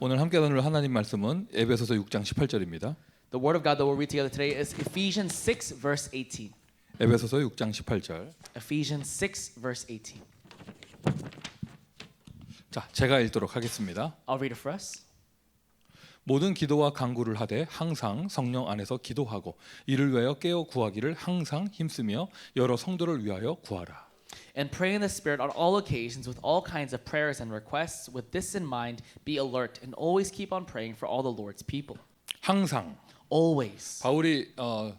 오늘 함께 나눌 하나님 말씀은 에베소서 6장 18절입니다. The word of God that we'll read together today is Ephesians 6 verse 18. 에베소서 6장 18절. Ephesians 6 verse 18. 자, 제가 읽도록 하겠습니다. I'll read it for us. 모든 기도와 간구를 하되 항상 성령 안에서 기도하고 이를 위하여 깨어 구하기를 항상 힘쓰며 여러 성도를 위하여 구하라. And pray in the Spirit on all occasions with all kinds of prayers and requests. With this in mind, be alert and always keep on praying for all the Lord's people. 항상. Always. 바울이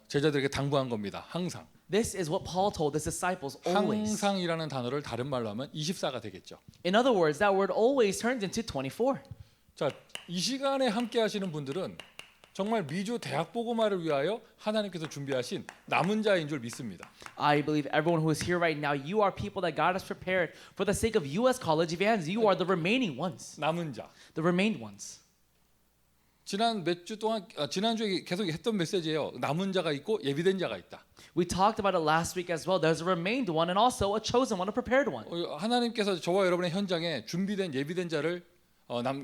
제자들에게 당부한 겁니다. 항상. This is what Paul told his disciples. Always. 항상이라는 단어를 다른 말로 하면 24가 되겠죠. In other words, that word always turns into 24. 자, 이 시간에 함께 하시는 분들은 정말 미주 대학 복음화를 위하여 하나님께서 준비하신 남은 자인 줄 믿습니다. I believe everyone who is here right now, you are people that God has prepared for the sake of U.S. college evangelists. You are the remaining ones. 남은 자. The remained ones. 지난 몇 주 동안 지난주에 계속 했던 메시지예요. 남은 자가 있고 예비된 자가 있다. We talked about it last week as well. There's a remained one and also a chosen one, a prepared one. 하나님께서 저와 여러분의 현장에 준비된 예비된 자를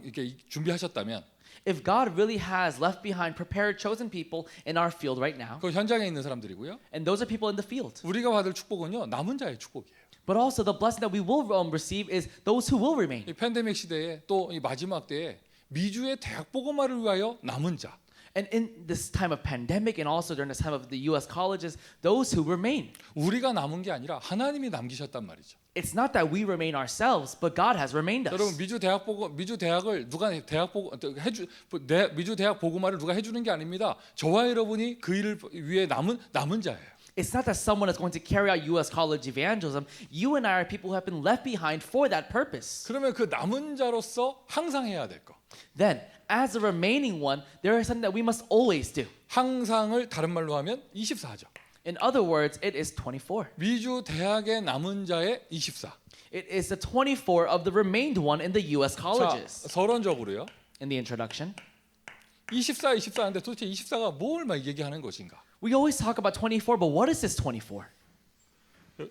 이렇게 준비하셨다면 If God really has left behind prepared chosen people in our field right now, 그 현장에 있는 사람들이고요. and those are people in the field. 우리가 받을 축복은요. 남은 자의 축복이에요. But also the blessing that we will receive is those who will remain. 이 팬데믹 시대에 또 이 마지막 때에 미주의 대학 복음화를 위하여 남은 자. And in this time of pandemic and also during this time of the U.S. colleges, those who remain. 우리가 남은 게 아니라 하나님이 남기셨단 말이죠. It's not that we remain ourselves, but God has remained us. 여러분 미주 대학을 누가 미주 대학 복음화를 누가 해주는 게 아닙니다. 저와 여러분이 그 일을 위해 남은 자예요. It's not that someone is going to carry out U.S. college evangelism. You and I are people who have been left behind for that purpose. 그러면 그 남은 자로서 항상 해야 될 거. Then, as a remaining one, there is something that we must always do. 항상을 다른 말로 하면 24죠. In other words, it is 24. 미주 대학의 남은 자의 24. It is the 24 of the remained one in the U.S. 자, colleges. 서론적으로요. In the introduction, 24 하는데 도대체 24가 뭘 막 얘기하는 것인가? we always talk about 24, but what is this 24?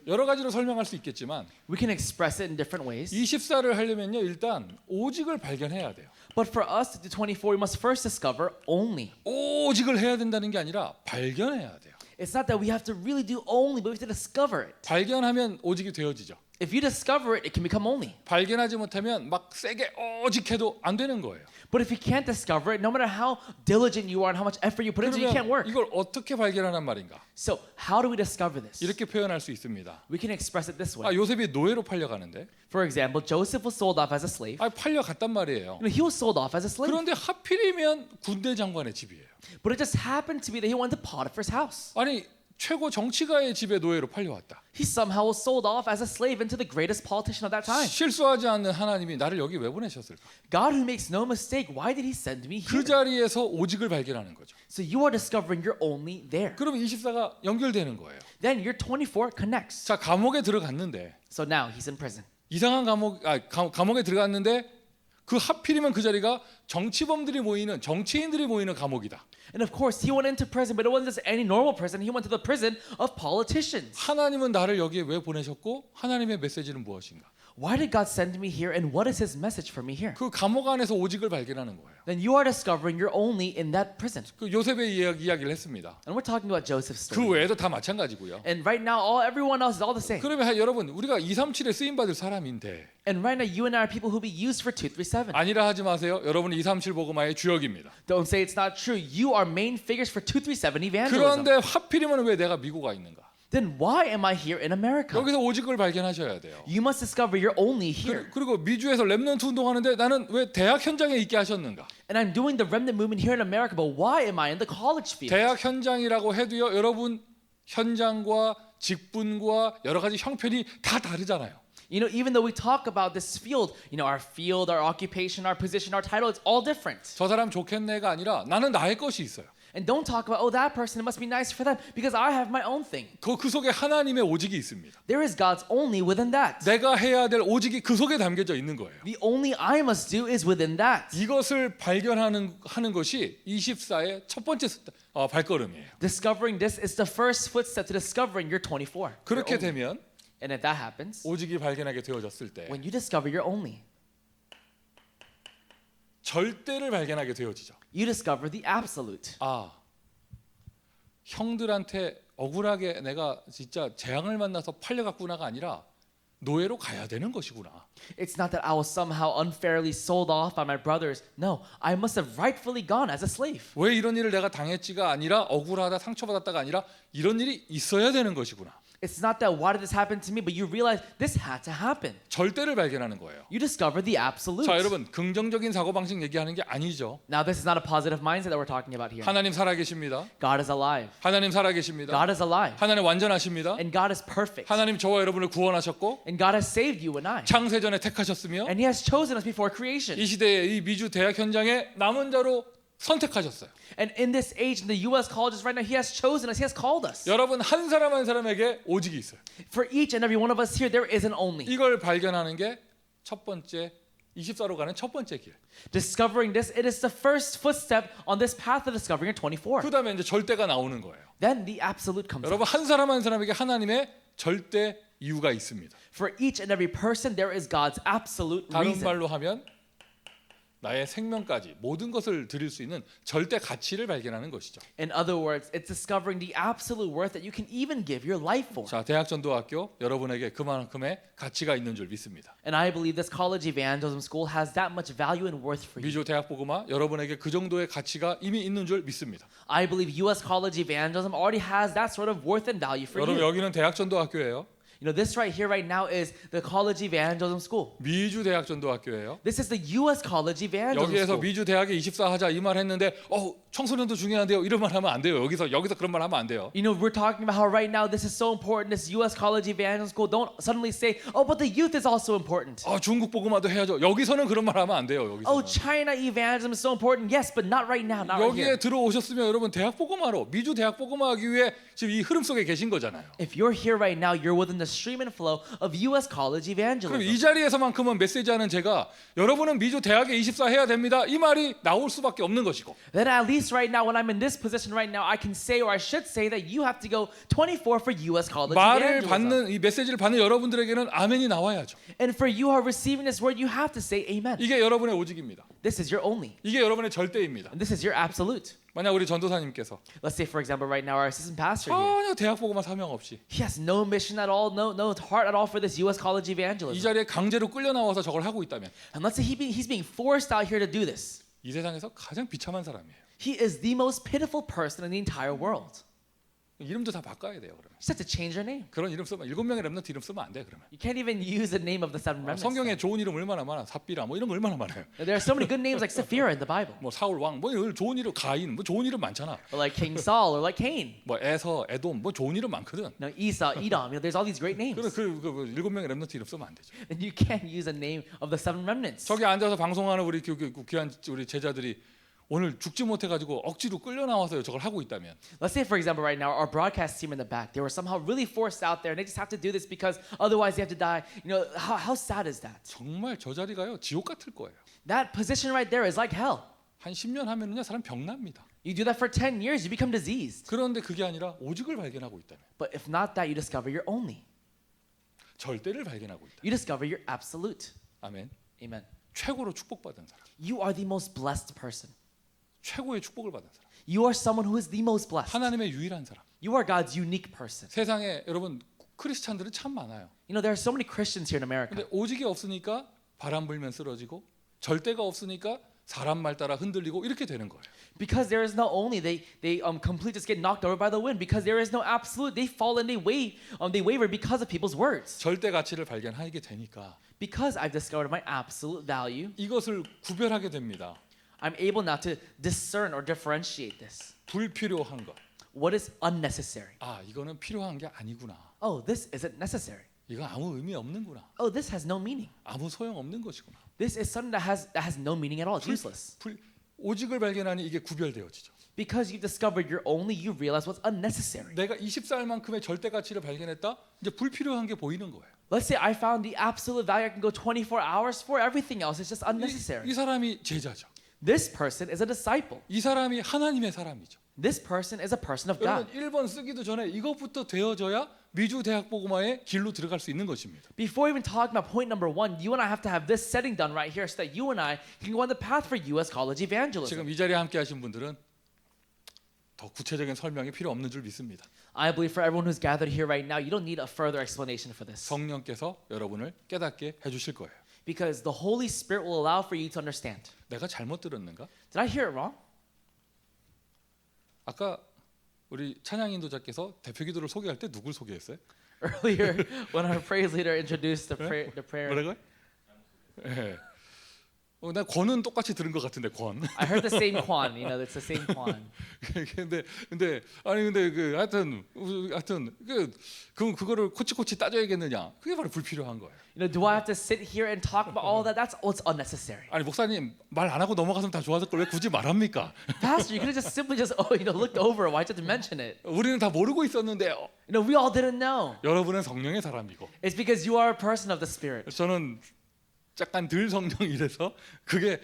여러 가지로 설명할 수 있겠지만 We can express it in different ways. 24를 하려면요. 일단 오직을 발견해야 돼요. But for us to do 24, we must first discover only. 오직을 해야 된다는 게 아니라 발견해야 돼요. It's not that we have to really do only, but we have to discover it. 발견하면 오직이 되어지죠. If you discover it, it can become only. 발견하지 못하면 막 세게 오직해도 안 되는 거예요. But if you can't discover it, no matter how diligent you are and how much effort you put into it, you can't 그러면 work. 이걸 어떻게 발견하란 말인가? So how do we discover this? 이렇게 표현할 수 있습니다. We can express it this way. 요셉이 노예로 팔려가는데 For example, Joseph was sold off as a slave. 팔려갔단 말이에요. He was sold off as a slave. 그런데 하필이면 군대 장관의 집이에요. But it just happened to be that he went to Potiphar's house. 아니 최고 정치가의 집에 노예로 팔려왔다. He somehow was sold off as a slave into the greatest politician of that time. 실수하지 않는 하나님이 나를 여기 왜 보내셨을까? God who makes no mistake, why did he send me 그 here? 자리에서 오직을 발견하는 거죠. So you are discovering you're only there. 그러면 24가 연결되는 거예요. Then your 24 connects. 자, 감옥에 들어갔는데 So now he's in prison. 이상한 감옥에 들어갔는데 그 하필이면 그 자리가 정치인들이 모이는 감옥이다. And of course, he went into prison, but it wasn't just any normal prison. He went to the prison of politicians. 하나님은 나를 여기에 왜 보내셨고 하나님의 메시지는 무엇인가? Why did God send me here, and what is his message for me here? 그 감옥 안에서 오직을 발견하는 거예요. Then you are discovering you're only in that prison. 그 요셉의 이야기를 했습니다. And we're talking about Joseph's 그 story. 외에도 다 마찬가지고요. And right now, everyone else is all the same. 그러면 여러분 우리가 237에 쓰임 받을 사람인데 And right now, you and I are people who be used for 237. 아니라 하지 마세요. 여러분 237 복음화의 주역입니다. Don't say it's not true. You are main figures for 237 evangelism. 그런데 하필이면 왜 내가 미국 와 있는가? Then why am I here in America? 여기서 오직을 발견하셔야 돼요. You must discover you're only here. 그리고 미주에서 렘넌트 운동하는데 나는 왜 대학 현장에 있게 하셨는가? And I'm doing the remnant movement here in America, but why am I in the college field? 대학 현장이라고 해도요. 여러분 현장과 직분과 여러 가지 형편이 다 다르잖아요. You know, even though we talk about this field, our field, our occupation, our position, our title, it's all different. 저 사람 좋겠네가 아니라 나는 나의 것이 있어요. And don't talk about, that person, it must be nice for them because I have my own thing. 그 속에 하나님의 오직이 있습니다. There is God's only within that. 내가 해야 될 오직이 그 속에 담겨져 있는 거예요. The only I must do is within that. 이것을 발견하는 것이 24의 첫 번째 발걸음이에요. Discovering this is the first footstep to discovering your 24. 그렇게 You're only. 되면 And if that happens, 오직이 발견하게 되어졌을 때 when you discover you're only, 절대를 발견하게 되어지죠. You discover the absolute. 아, 형들한테 억울하게 내가 진짜 재앙을 만나서 팔려갔구나가 아니라 노예로 가야 되는 것이구나. It's not that I was somehow unfairly sold off by my brothers. No, I must have rightfully gone as a slave. 왜 이런 일을 내가 당했지가 아니라 억울하다 상처받았다가 아니라 이런 일이 있어야 되는 것이구나. It's not that why did this happen to me, but you realize this had to happen. 절대를 발견하는 거예요. You discover the absolute. 자, 여러분 긍정적인 사고 방식 얘기하는 게 아니죠. Now this is not a positive mindset that we're talking about here. 하나님 살아계십니다. God is alive. 하나님 살아계십니다. God is alive. 하나님 완전하십니다. And God is perfect. 하나님 저와 여러분을 구원하셨고 And God has saved you and I. 창세전에 택하셨으며 And He has chosen us before creation. 이 시대에 이 미주 대학 현장에 남은 자로 선택하셨어요. And in this age, in the U.S. colleges right now, He has chosen us. He has called us. 여러분 한 사람 한 사람에게 오직이 있어요. For each and every one of us here, there is an only. 이걸 발견하는 게 첫 번째 24로 가는 첫 번째 길. Discovering this, it is the first footstep on this path of discovering your 24. 그다음에 이제 절대가 나오는 거예요. Then the absolute comes. 여러분 한 사람 한 사람에게 하나님의 절대 이유가 있습니다. For each and every person, there is God's absolute 다른 reason. 말로 하면 나의 생명까지 모든 것을 드릴 수 있는 절대 가치를 발견하는 것이죠. In other words, it's discovering the absolute worth that you can even give your life for. 자, 대학전도학교 여러분에게 그만큼의 가치가 있는 줄 믿습니다. And I believe this college evangelism school has that much value and worth for you. 미주 대학복음화 여러분에게 그 정도의 가치가 이미 있는 줄 믿습니다. I believe U.S. college evangelism already has that sort of worth and value for 여러분 you. 여기는 대학전도학교예요. You know, this right here, right now, is the college evangelism school. 미주 대학전도학교예요. This is the U.S. college evangelism 여기에서 school. 미주 대학에 24 하자 이 말 했는데 청소년도 중요한데요. 이런 말 하면 안 돼요. 여기서 그런 말 하면 안 돼요. You know, we're talking about how right now this is so important, this U.S. college evangelism school. Don't suddenly say, oh, but the youth is also important. 중국 복음화도 해야죠. 여기서는 그런 말 하면 안 돼요. Oh, 여기서. China evangelism is so important. Yes, but not right now, not right here. 여기에 들어오셨으면 여러분 대학 복음화로 미주 대학 복음화하기 위해 지금 이 흐름 속에 계신 거잖아요. If you're here right now, you're within the stream and flow of U.S. college 그럼 evangelism. 이 자리에서만큼은 메시지하는 제가 여러분은 미주 대학에 24 해야 됩니다. 이 말이 나올 수밖에 없는 것이고. Then at least right now, when I'm in this position right now, I can say or I should say that you have to go 24 for U.S. college 말을 evangelism. 받는 이 메시지를 받는 여러분들에게는 아멘이 나와야죠. And for you who are receiving this word, you have to say amen. 이게 여러분의 오직입니다. This is your only. 이게 여러분의 절대입니다. And this is your absolute. 만약 우리 전도사님께서 Let's say, for example, right now, our assistant pastor here. 전혀 대학 복음화 사명 없이 He has no mission at all, no heart at all for this U.S. college 이 evangelism. 자리에 강제로 끌려 나와서 저걸 하고 있다면 And let's say he's being forced out here to do this. 이 세상에서 가장 비참한 사람이에요. He is the most pitiful person in the entire world. 이름도 다 바꿔야 돼요. 그러면 You just have to change your name. 그런 이름 쓰면 7명의 렘넌트 이름 쓰면 안 돼. 그러면 You can't even use the name of the seven remnants. 성경에 좋은 이름 얼마나 많아. 삽비라 뭐 이런 거 얼마나 많아요. There are so many good names like Sapphira in the Bible, 뭐 사울 왕 뭐 좋은 이름 가인 뭐 좋은 이름 많잖아. or like King Saul, or like Cain. 뭐 에서 에돔 뭐 좋은 이름 많거든. No, Esau, Edom. You know, there's all these great names. 그래 그 7명의 렘넌트 이름 쓰면 안 되죠. And you can't use a name of the seven remnants. 저기 앉아서 방송하는 우리 귀한 우리 제자들이 오늘 죽지 못해 가지고 억지로 끌려 나와서 저걸 하고 있다면 Let's say, for example, right now, our broadcast team in the back, they were somehow really forced out there, and they just have to do this because otherwise they have to die. You know, how sad is that? 정말 저 자리가요 지옥 같을 거예요. That position right there is like hell. 한 10년 하면은요 사람 병납니다. You do that for 10 years, you become diseased. 그런데 그게 아니라 오직을 발견하고 있다면 But if not that, you discover your only. 절대를 발견하고 있다. You discover your absolute. 아멘. Amen. 최고로 축복받은 사람. You are the most blessed person. 최고의 축복을 받은 사람. You are someone who is the most blessed. 하나님의 유일한 사람. You are God's unique person. 세상에 여러분 크리스찬들은 참 많아요. You know, there are so many Christians here in America. 근데 오직이 없으니까 바람 불면 쓰러지고 절대가 없으니까 사람 말 따라 흔들리고 이렇게 되는 거예요. Because there is not only they completely just get knocked over by the wind. Because there is no absolute, they fall and they waver because of people's words. 절대 가치를 발견하게 되니까 Because I've discovered my absolute value, 이것을 구별하게 됩니다. I'm able now to discern or differentiate this. 불필요한 것. What is unnecessary? 이거는 필요한 게 아니구나. Oh, this isn't necessary. 이건 아무 의미 없는구나. Oh, this has no meaning. 아무 소용 없는 것이구나. This is something that has no meaning at all. It's useless. 오직을 발견하니 이게 구별되어지죠. Because you discovered your only, you realize what's unnecessary. 내가 24일만큼의 절대 가치를 발견했다. 이제 불필요한 게 보이는 거예요. Let's say I found the absolute value I can go 24 hours for. Everything else is just unnecessary. 이 사람이 제자죠. This person is a disciple. 이 사람이 하나님의 사람이죠. This person is a person of God. 여러분 1번 쓰기도 전에 이것부터 되어져야 미주 대학 복음화의 길로 들어갈 수 있는 것입니다. Before even talking about point number one, you and I have to have this setting done right here so that you and I can go on the path for U.S. college evangelism. 지금 이 자리에 함께 하신 분들은 더 구체적인 설명이 필요 없는 줄 믿습니다. I believe for everyone who's gathered here right now, you don't need a further explanation for this. 성령께서 여러분을 깨닫게 해주실 거예요. Because the Holy Spirit will allow for you to understand. 내가 잘못 들었는가? Did I hear it wrong? 아까 우리 찬양 인도자께서 대표 기도를 소개할 때 누굴 소개했어요? Earlier, when our praise leader introduced the prayer, 뭐라고요? 예. 나 권은 똑같이 들은 것 같은데 권. I heard the same Kwan. You know, it's the same Kwan. 근데 하여튼 그럼 그거를 코치코치 따져야겠느냐? 그게 바로 불필요한 거예요. You know, do I have to sit here and talk about all that? That's what's unnecessary. 아니 목사님 말 안 하고 넘어갔으면 다 좋았을 걸 왜 굳이 말합니까? Pastor, you could have just simply looked over it. Why did you mention it? 우리는 다 모르고 있었는데요. You know, we all didn't know. 여러분은 성령의 사람이고 It's because you are a person of the Spirit. 저는 약간 덜 성령이라서 그게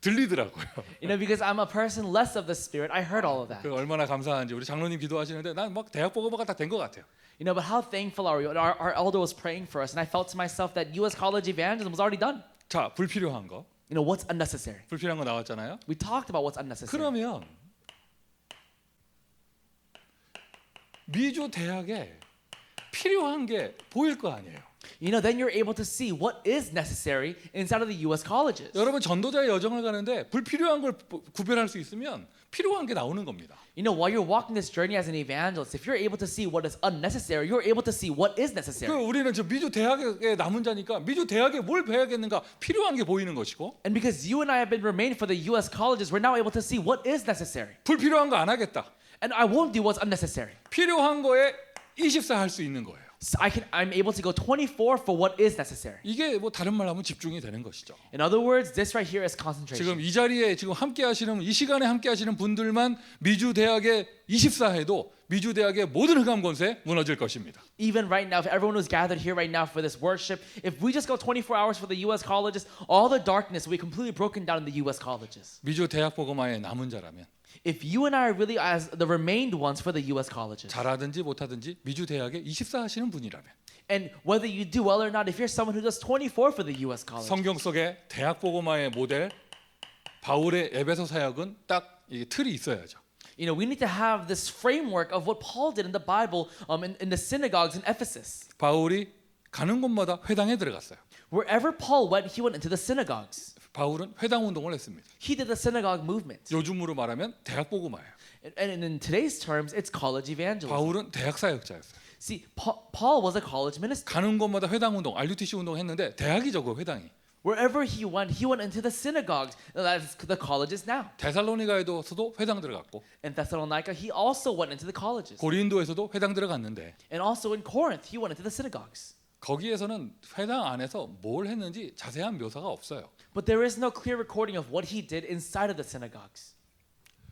들리더라고요. You know, because I'm a person less of the Spirit, I heard all of that. 그 얼마나 감사한지 우리 장로님 기도하시는데 난 막 대학 복음화가 다 된 것 같아요. You know, but how thankful are we? Our elder was praying for us, and I felt to myself that U.S. college evangelism was already done. 자, 불필요한 거. You know, what's unnecessary? 불필요한 거 나왔잖아요. We talked about what's unnecessary. 그러면 미주 대학에 필요한 게 보일 거 아니에요. You know, then you're able to see what is necessary inside of the U.S. colleges. 여러분 전도자의 여정을 가는데 불필요한 걸 구별할 수 있으면 필요한 게 나오는 겁니다. You know, while you're walking this journey as an evangelist, if you're able to see what is unnecessary, you're able to see what is 그 necessary. 우리는 저 미주 대학에 남은 자니까 미주 대학에 뭘 배워야겠는가 필요한 게 보이는 것이고 And because you and I have been remained for the U.S. colleges, we're now able to see what is necessary. 불필요한 거 안 하겠다. And I won't do what's unnecessary. 필요한 거에 24 할 수 있는 거예요. So I'm able to go 24 for what is necessary. 이게 뭐 다른 말로 하면 집중이 되는 것이죠. In other words, this right here is concentration. 지금 이 자리에 지금 함께 하시는 이 시간에 함께 하시는 분들만 미주 대학에 24 해도 미주 대학의 모든 흑암 권세 무너질 것입니다. Even right now, if everyone who's gathered here right now for this worship, if we just go 24 hours for the U.S. colleges, all the darkness will be completely broken down in the U.S. colleges. 미주 대학 복음화에 남은 자라면 If you and I are really as the remained ones for the U.S. colleges, 잘하든지 못하든지 미주 대학에 24 하시는 분이라면 and whether you do well or not, if you're someone who does 24 for the U.S. college, 성경 속에 대학 복음화의 모델 바울의 에베소 사역은 딱 이 틀이 있어야죠. you know, we need to have this framework of what Paul did in the Bible, in the synagogues in Ephesus. 바울이 가는 곳마다 회당에 들어갔어요. Wherever Paul went, he went into the synagogues. 바울은 회당 운동을 했습니다. He did the synagogue movement. 요즘으로 말하면 대학 복음화예요. And in today's terms, it's college evangelism. 바울은 대학 사역자였어요. See, Paul was a college minister. 가는 곳마다 회당 운동, RUTC 운동 했는데 대학이죠, 그 회당이. Wherever he went into the synagogues. That's the colleges now. 데살로니가에서도 회당 들어갔고 In Thessalonica, he also went into the colleges. 고린도에서도 회당 들어갔는데 And also in Corinth, he went into the synagogues. 거기에서는 회당 안에서 뭘 했는지 자세한 묘사가 없어요. But there is no clear recording of what he did inside of the synagogues.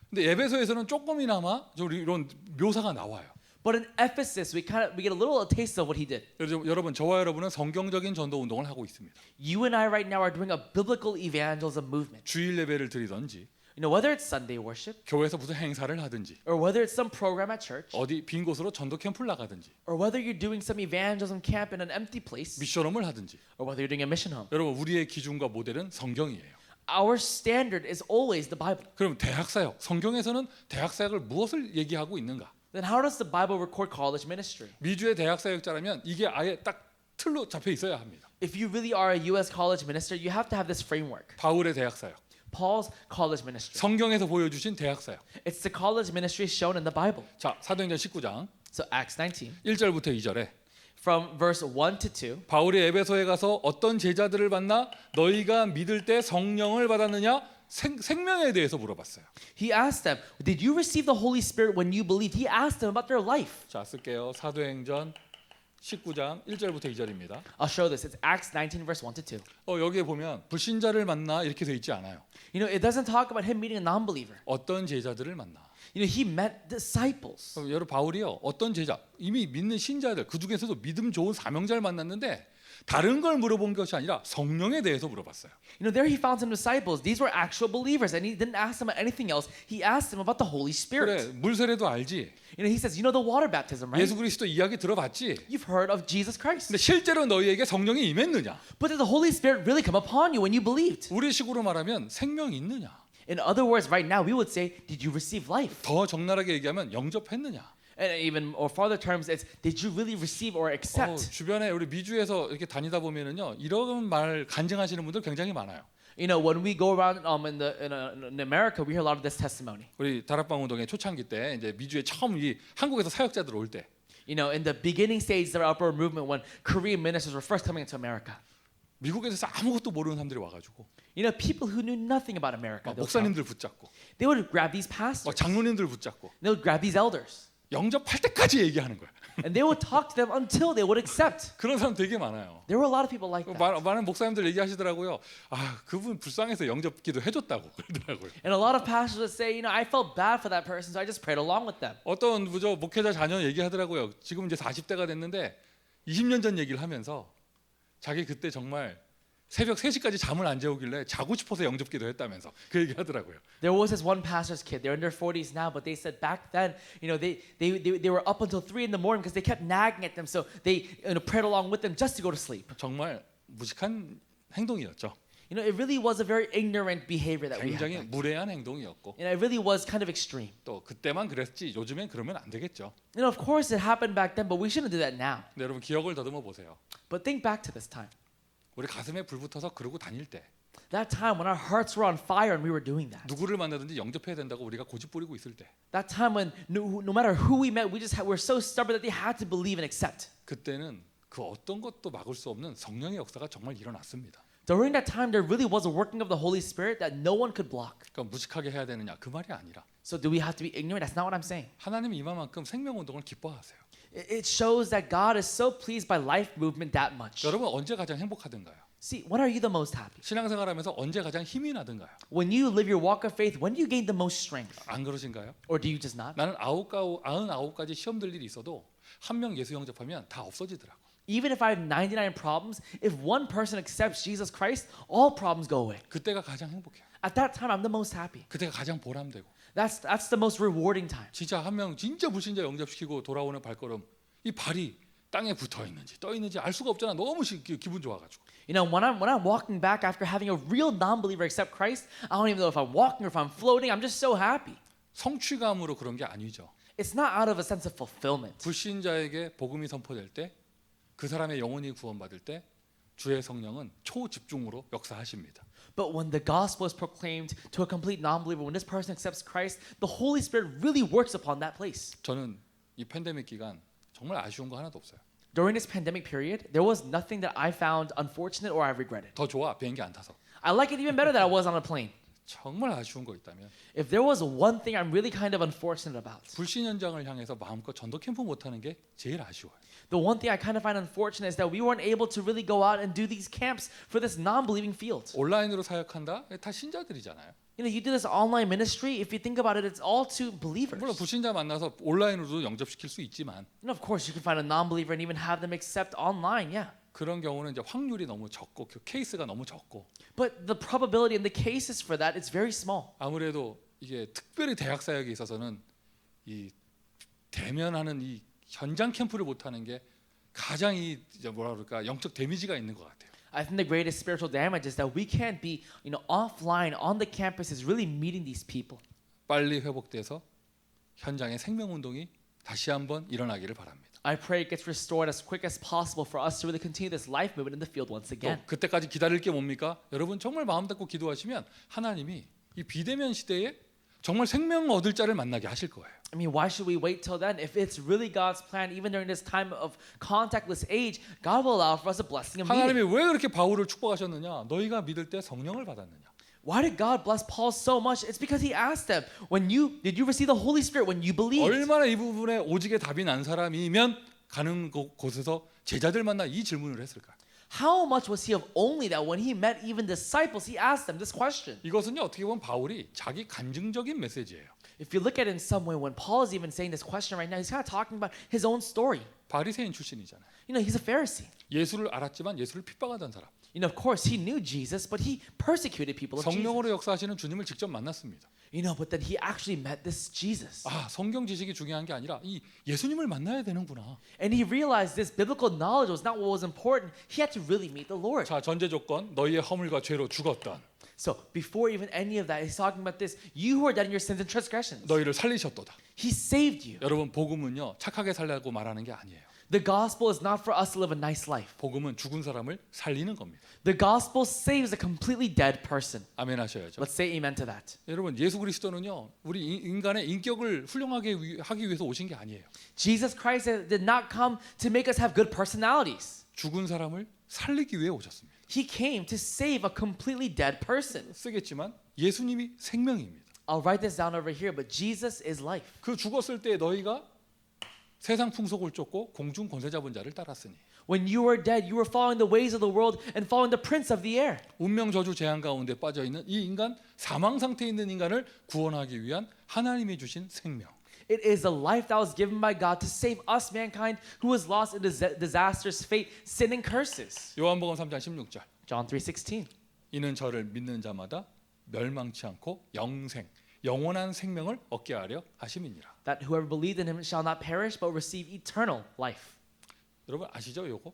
근데 에베소에서는 조금이나마 좀 이런 묘사가 나와요. But in Ephesus, we get a little taste of what he did. 여러분, 저와 여러분은 성경적인 전도 운동을 하고 있습니다. You and I right now are doing a biblical evangelism movement. 주일 예배를 드리든지 You know, whether it's Sunday worship, 교회에서 무슨 행사를 하든지 or whether it's some program at church, 어디 빈 곳으로 전도 캠프를 나가든지 or whether you're doing some evangelism camp in an empty place, 미션홈을 하든지 or whether you're doing a mission home. 여러분, 우리의 기준과 모델은 성경이에요. Our standard is always the Bible. 그럼 대학 사역, 성경에서는 대학 사역을 무엇을 얘기하고 있는가? Then how does the Bible record college ministry? 미주의 대학 사역자라면 이게 아예 딱 틀로 잡혀 있어야 합니다. If you really are a U.S. college minister, you have to have this framework. 바울의 대학 사역, Paul's college ministry. 성경에서 보여주신 대학 사역. It's the college ministry shown in the Bible. 자, 사도행전 19장 So Acts 19, 1절부터 2절에 from verse 1 to 2. 바울이 에베소에 가서 어떤 제자들을 만나 너희가 믿을 때 성령을 받았느냐? 생명에 대해서 물어봤어요. He asked them, "Did you receive the Holy Spirit when you believed?" He asked them about their life. 자, 쓸게요. 사도행전 19장 1절부터 2절입니다. I'll show this. It's Acts 19, verse 1 to 2. 여기에 보면 불신자를 만나 이렇게 돼 있지 않아요. You know, it doesn't talk about him meeting a non-believer. 어떤 제자들을 만나. You know, he met disciples. 여러분, 바울이요, 어떤 제자, 이미 믿는 신자들, 그 중에서도 믿음 좋은 사명자를 만났는데 다른 걸 물어본 것이 아니라 성령에 대해서 물어봤어요. You know, there he found some disciples. These were actual believers, and he didn't ask them about anything else. He asked them about the Holy 그래, Spirit. 물세례도 알지. You know, he says, you know the water baptism, right? 예수 그리스도 이야기 들어봤지. You've heard of Jesus Christ. 근데 실제로 너희에게 성령이 임했느냐? But did the Holy Spirit really come upon you when you believed? 우리 식으로 말하면 생명이 있느냐? In other words, right now we would say, did you receive life? 더 적나라하게 얘기하면 영접했느냐? And even or farther terms, it's did you really receive or accept? 주변에 우리 미주에서 이렇게 다니다 보면은요, 이런 말 간증하시는 분들 굉장히 많아요. You know, when we go around in America, we hear a lot of this testimony. 우리 다락방 운동의 초창기 때 이제 미주에 처음 이 한국에서 사역자들 올 때, You know, in the beginning stages of our upward movement, when Korean ministers were first coming into America. 미국에서 아무것도 모르는 사람들이 와가지고 You know, people who knew nothing about America, 막 목사님들 붙잡고, they would grab these pastors, 막 장로님들 붙잡고 they would grab these elders, 영접할 때까지 얘기하는 거야. and they would talk to them until they would accept. 그런 사람 되게 많아요. There were a lot of people like that. 많은 목사님들 얘기하시더라고요. 아, 그분 불쌍해서 영접기도 해줬다고 그러더라고요. And a lot of pastors would say, you know, I felt bad for that person, so I just prayed along with them. 어떤 목회자 자녀 얘기하더라고요. 지금 이제 40대가 됐는데 20년 전 얘기를 하면서 자기 그때 정말 새벽 3시까지 잠을 안 재우길래 자고 싶어서 영접기도 했다면서 그 얘기 하더라고요. There was this one pastor's kid. They're in their 40s now, but they said back then, you know, they were up until 3 in the morning because they kept nagging at them, so they prayed along with them just to go to sleep. 정말 무식한 행동이었죠. You know, it really was a very ignorant behavior that we had. 굉장히 back then. 무례한 행동이었고 You know, it really was kind of extreme. 또 그때만 그랬지 요즘엔 그러면 안 되겠죠. You know, of course it happened back then, but we shouldn't do that now. 근데 여러분 기억을 더듬어 보세요. But think back to this time. 우리 가슴에 불 붙어서 그러고 다닐 때 That time when our hearts were on fire and we were doing that. 누구를 만나든지 영접해야 된다고 우리가 고집 부리고 있을 때 That time when no matter who we met, we're so stubborn that they had to believe and accept. 그때는 그 어떤 것도 막을 수 없는 성령의 역사가 정말 일어났습니다. During that time, there really was a working of the Holy Spirit that no one could block. 그러니까 무식하게 해야 되느냐 그 말이 아니라 So do we have to be ignorant? That's not what I'm saying. 하나님이 이만큼 생명운동을 기뻐하세요. It shows that God is so pleased by life movement that much. 여러분 언제 가장 행복하든가요? See, when are you the most happy? 신앙생활하면서 언제 가장 힘이 나든가요? When you live your walk of faith, when do you gain the most strength? 안 그러신가요? Or do you just not? 나는 99가지 시험 들 일이 있어도 한 명 예수 영접하면 다 없어지더라고. Even if I have 99 problems, if one person accepts Jesus Christ, all problems go away. 그때가 가장 행복해요. At that time, I'm the most happy. 그때가 가장 보람되고 That's the most rewarding time. 진짜 한 명 진짜 불신자 영접시키고 돌아오는 발걸음 이 발이 땅에 붙어 있는지 떠 있는지 알 수가 없잖아. 너무 기분 좋아가지고. You know, when I'm walking back after having a real non-believer accept Christ, I don't even know if I'm walking or if I'm floating. I'm just so happy. 성취감으로 그런 게 아니죠. It's not out of a sense of fulfillment. 불신자에게 복음이 선포될 때 그 사람의 영혼이 구원받을 때 주의 성령은 초집중으로 역사하십니다. But when the gospel is proclaimed to a complete non-believer, when this person accepts Christ, the Holy Spirit really works upon that place. 저는 이 팬데믹 기간 정말 아쉬운 거 하나도 없어요. During this pandemic period, there was nothing that I found unfortunate or I regretted. 더 좋아 비행기 안 타서. I like it even better that I was on a plane. 정말 아쉬운 거 있다면 If there was one thing I'm really kind of unfortunate about, 불신 현장을 향해서 마음껏 전도 캠프 못 하는 게 제일 아쉬워요. the one thing I kind of find unfortunate is that we weren't able to really go out and do these camps for this non-believing field. 온라인으로 사역한다? 다 신자들이잖아요. You know, you do this online ministry. If you think about it, it's all to believers. 물론 불신자 만나서 온라인으로도 영접시킬 수 있지만 And of course, you can find a non-believer and even have them accept online. Yeah. 그런 경우는 이제 확률이 너무 적고 그 케이스가 너무 적고 But the probability and the cases for that is very small. 아무래도 이게 특별히 대학 사역에 있어서는 이 대면하는 이 현장 캠프를 못 하는 게 가장 이 이제 뭐라 그럴까 영적 데미지가 있는 것 같아요. I think the greatest spiritual damage is that we can't be, offline on the campuses, really meeting these people. 빨리 회복돼서 현장의 생명 운동이 다시 한번 일어나기를 바랍니다. I pray it gets restored as quick as possible for us to really continue this life movement in the field once 또 again. 그때까지 기다릴 게 뭡니까? 여러분 정말 마음 닫고 기도하시면 하나님이 이 비대면 시대에 정말 생명 얻을 자를 만나게 하실 거예요. I mean, why should we wait till then? If it's really God's plan, even during this time of contactless age, God will allow for us a blessing of 하나님이 meeting. 왜 그렇게 바울을 축복하셨느냐? 너희가 믿을 때 성령을 받았느냐? Why did God bless Paul so much? It's because he asked them, did you receive the Holy Spirit when you believed? 얼마나 이 부분에 오직의 답이 난 사람이면 가는 곳에서 제자들 만나 이 질문을 했을까? How much was he of only that when he met even disciples, he asked them this question? 이것은요 어떻게 보면 바울이 자기 간증적인 메시지예요. If you look at it in some way, when Paul is even saying this question right now, he's kind of talking about his own story. 바리새인 출신이잖아요. You know, he's a Pharisee. 예수를 알았지만 예수를 핍박하던 사람. You know, of course, he knew Jesus, but he persecuted people of Jesus. 성령으로 역사하시는 주님을 직접 만났습니다. You know, but then he actually met this Jesus. 아, 성경 지식이 중요한 게 아니라 이 예수님을 만나야 되는구나. And he realized this biblical knowledge was not what was important. He had to really meet the Lord. 자, 전제 조건 너희의 허물과 죄로 죽었던 So before even any of that, he's talking about this. You who are dead in your sins and transgressions. 너희를 살리셨도다. He saved you. 여러분, 복음은요 착하게 살라고 말하는 게 아니에요. The gospel is not for us to live a nice life. 복음은 죽은 사람을 살리는 겁니다. The gospel saves a completely dead person. 아멘 하셔야죠. Let's say amen to that. 여러분, 예수 그리스도는요 우리 인간의 인격을 훌륭하게 하기 위해서 오신 게 아니에요. Jesus Christ did not come to make us have good personalities. 죽은 사람을 살리기 위해 오셨습니다. He came to save a completely dead person. 쓰겠지만 예수님이 생명입니다. I'll write this down over here, but Jesus is life. 그 죽었을 때 너희가 세상 풍속을 쫓고 공중 권세 잡은 자를 따랐으니 When you were dead, you were following the ways of the world and following the prince of the air. 운명 저주 재앙 가운데 빠져 있는 이 인간, 사망 상태에 있는 인간을 구원하기 위한 하나님이 주신 생명. It is a life that was given by God to save us, mankind, who was lost in disastrous fate, sin and curses. 요한복음 3장 16절. John 3:16. 이는 저를 믿는 자마다 멸망치 않고 영생, 영원한 생명을 얻게 하려 하심이니라. That whoever believed in him shall not perish but receive eternal life. 여러분 아시죠, 요거?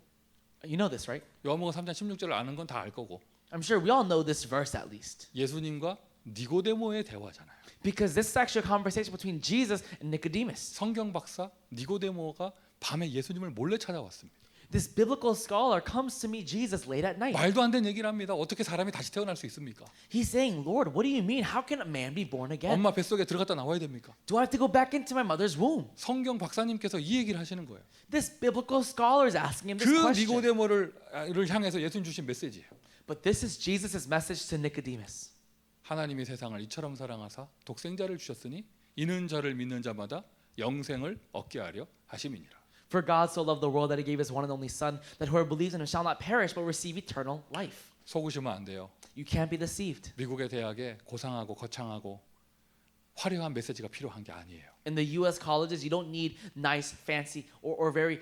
You know this, right? 요한복음 3장 16절을 아는 건 다 알 거고. I'm sure we all know this verse at least. 예수님과 니고데모의 대화잖아요. Because this is actually a conversation between Jesus and Nicodemus. 성경 박사 니고데모가 밤에 예수님을 몰래 찾아왔습니다. This biblical scholar comes to meet Jesus late at night. 말도 안 되는 얘기를 합니다. 어떻게 사람이 다시 태어날 수 있습니까? He's saying, Lord, what do you mean? How can a man be born again? 엄마 뱃속에 들어갔다 나와야 됩니까? Do I have to go back into my mother's womb? 성경 박사님께서 이 얘기를 하시는 거예요. This biblical scholar is asking him this 그 question. 니고데모를 향해서 예수님 주신 메시지예요. But this is Jesus' message to Nicodemus. 하나님이 세상을 이처럼 사랑하사 독생자를 주셨으니 이는 저를 믿는 자마다 영생을 얻게 하려 하심이니라. For God so loved the world that he gave his one and only Son, that whoever believes in him shall not perish but receive eternal life. 속으시면 안 돼요. You can't be deceived. 미국의 대학에 고상하고 거창하고 화려한 메시지가 필요한 게 아니에요. In the U.S. colleges, you don't need nice, fancy, or very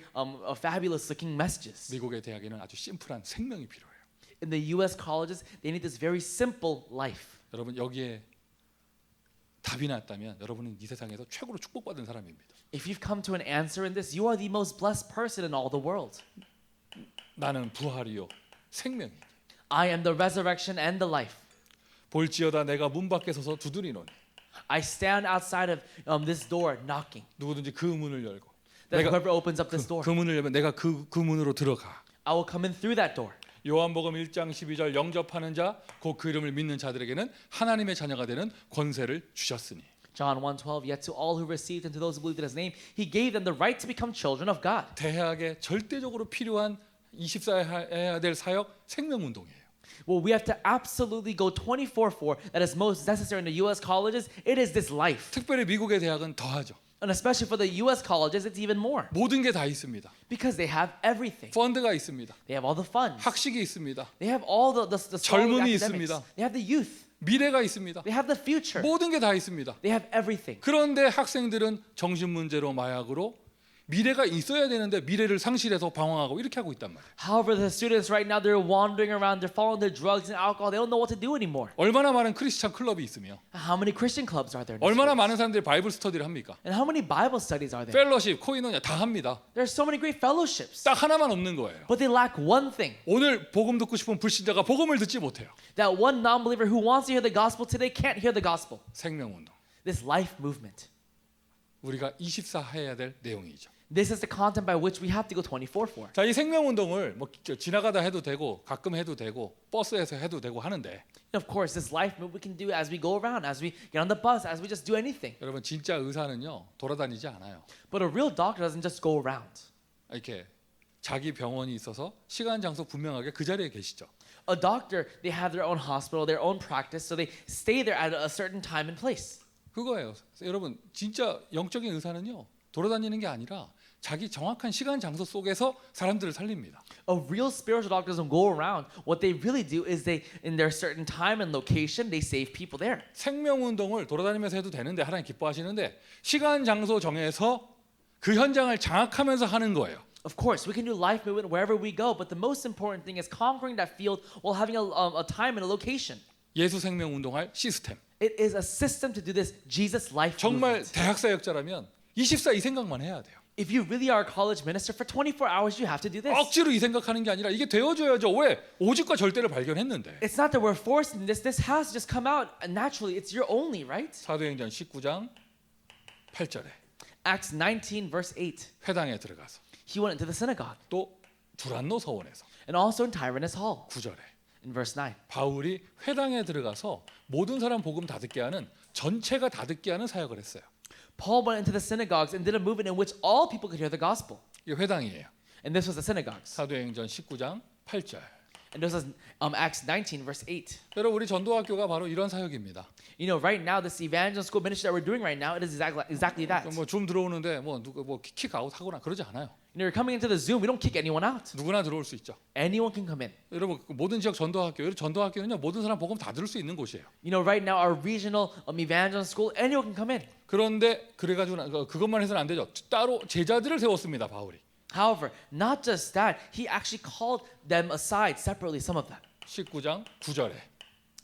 fabulous-looking messages. 미국의 대학에는 아주 심플한 생명이 필요해요. In the U.S. colleges, they need this very simple life. 여러분 여기에 답이 났다면 여러분은 이 세상에서 최고로 축복받은 사람입니다. If you've come to an answer in this, you are the most blessed person in all the world. 나는 부활이요 생명이니 I am the resurrection and the life. 볼지어다 내가 문 밖에 서서 두드리노니 I stand outside of this door knocking. 누구든지 그 문을 열고 That 내가 whoever opens up this door, 그 문을 열면 내가 그 문으로 들어가. I will come in through that door. 요한복음 1장 12절 영접하는 자 곧 그 이름을 믿는 자들에게는 하나님의 자녀가 되는 권세를 주셨으니. John 1:12. Yet to all who received and to those who believed in his name, he gave them the right to become children of God. 대학에 절대적으로 필요한 24 해야 될 사역 생명운동이에요. Well, we have to absolutely go 24/4. That is most necessary in the U.S. colleges. It is this life, 특별히 미국의 대학은 더하죠. and especially for the U.S. colleges, it's even more 모든 게 다 있습니다. because they have everything. 펀드가 있습니다. They have all the funds. 학식이 있습니다. They have all the 젊음이 academics. 있습니다. They have the youth. 미래가 있습니다. They have the future. 모든 게 다 있습니다. They have everything. 그런데 학생들은 정신 문제로 마약으로 미래가 있어야 되는데 미래를 상실해서 방황하고 이렇게 하고 있단 말이에요. However, the students right now, they're wandering around, they're following their drugs and alcohol. They don't know what to do anymore. 얼마나 많은 크리스찬 클럽이 있으며 How many Christian clubs are there? in this 얼마나 world? 많은 사람들이 바이블 스터디를 합니까? And how many Bible studies are there? 펠로십, 코이노냐 다 합니다. There's so many great fellowships. 딱 하나만 없는 거예요. But they lack one thing. 오늘 복음 듣고 싶은 불신자가 복음을 듣지 못해요. That one non-believer who wants to hear the gospel today can't hear the gospel. 생명운동. This life movement. 우리가 24 해야 될 내용이죠. This is the content by which we have to go 24/4. 자, 이 생명운동을 뭐 지나가다 해도 되고 가끔 해도 되고 버스에서 해도 되고 하는데 And of course, this life movement we can do as we go around, as we get on the bus, as we just do anything. 여러분 진짜 의사는요 돌아다니지 않아요. But a real doctor doesn't just go around. 이렇게 자기 병원이 있어서 시간 장소 분명하게 그 자리에 계시죠. A doctor, they have their own hospital, their own practice, so they stay there at a certain time and place. 그거예요. 여러분 진짜 영적인 의사는요 돌아다니는 게 아니라 자기 정확한 시간 장소 속에서 사람들을 살립니다. A real spiritual doctor doesn't go around. What they really do is they, in their certain time and location, they save people there. 생명운동을 돌아다니면서 해도 되는데 하나님 기뻐하시는데 시간 장소 정해서 그 현장을 장악하면서 하는 거예요. Of course, we can do life movement wherever we go, but the most important thing is conquering that field while having a time and a location. 예수 생명 운동할 시스템. It is a system to do this Jesus life 정말 movement. 대학 사역자라면 24 이 생각만 해야 돼요. If you really are a college minister, for 24 hours you have to do this. 억지로 이 생각하는 게 아니라 이게 되어줘야죠. 왜? 오직과 절대를 발견했는데. It's not that we're forced in this. This has to just come out naturally. It's your only, right? 사도행전 19장 8절에 Acts 19 verse 8. 회당에 들어가서 He went into the synagogue 또 두란노 서원에서 and also in Tyrannus Hall 9절에 in verse 9. 바울이 회당에 들어가서 모든 사람 복음 다 듣게 하는 전체가 다 듣게 하는 사역을 했어요. Paul went into the synagogues and did a movement in which all people could hear the gospel. 이게 회당이에요. And this was the synagogues. 사도행전 19장 8절. And this was Acts 19 verse 8. 여러분 우리 전도학교가 바로 이런 사역입니다. You know, right now, this evangel school ministry that we're doing right now, it is exactly that. 뭐 줌 들어오는데 뭐 누가 뭐 킥아웃 하거나 그러지 않아요. You know, you're coming into the Zoom, we don't kick anyone out. 누구나 들어올 수 있죠. Anyone can come in. 여러분 모든 지역 전도학교, 여러분 전도학교는요 모든 사람 복음 다 들을 수 있는 곳이에요. You know, right now, our regional evangel school, anyone can come in. 그런데 그래가지고 그것만 해서는 안 되죠. 따로 제자들을 세웠습니다 바울이. However, not just that, he actually called them aside separately, some of them. 19장 9절에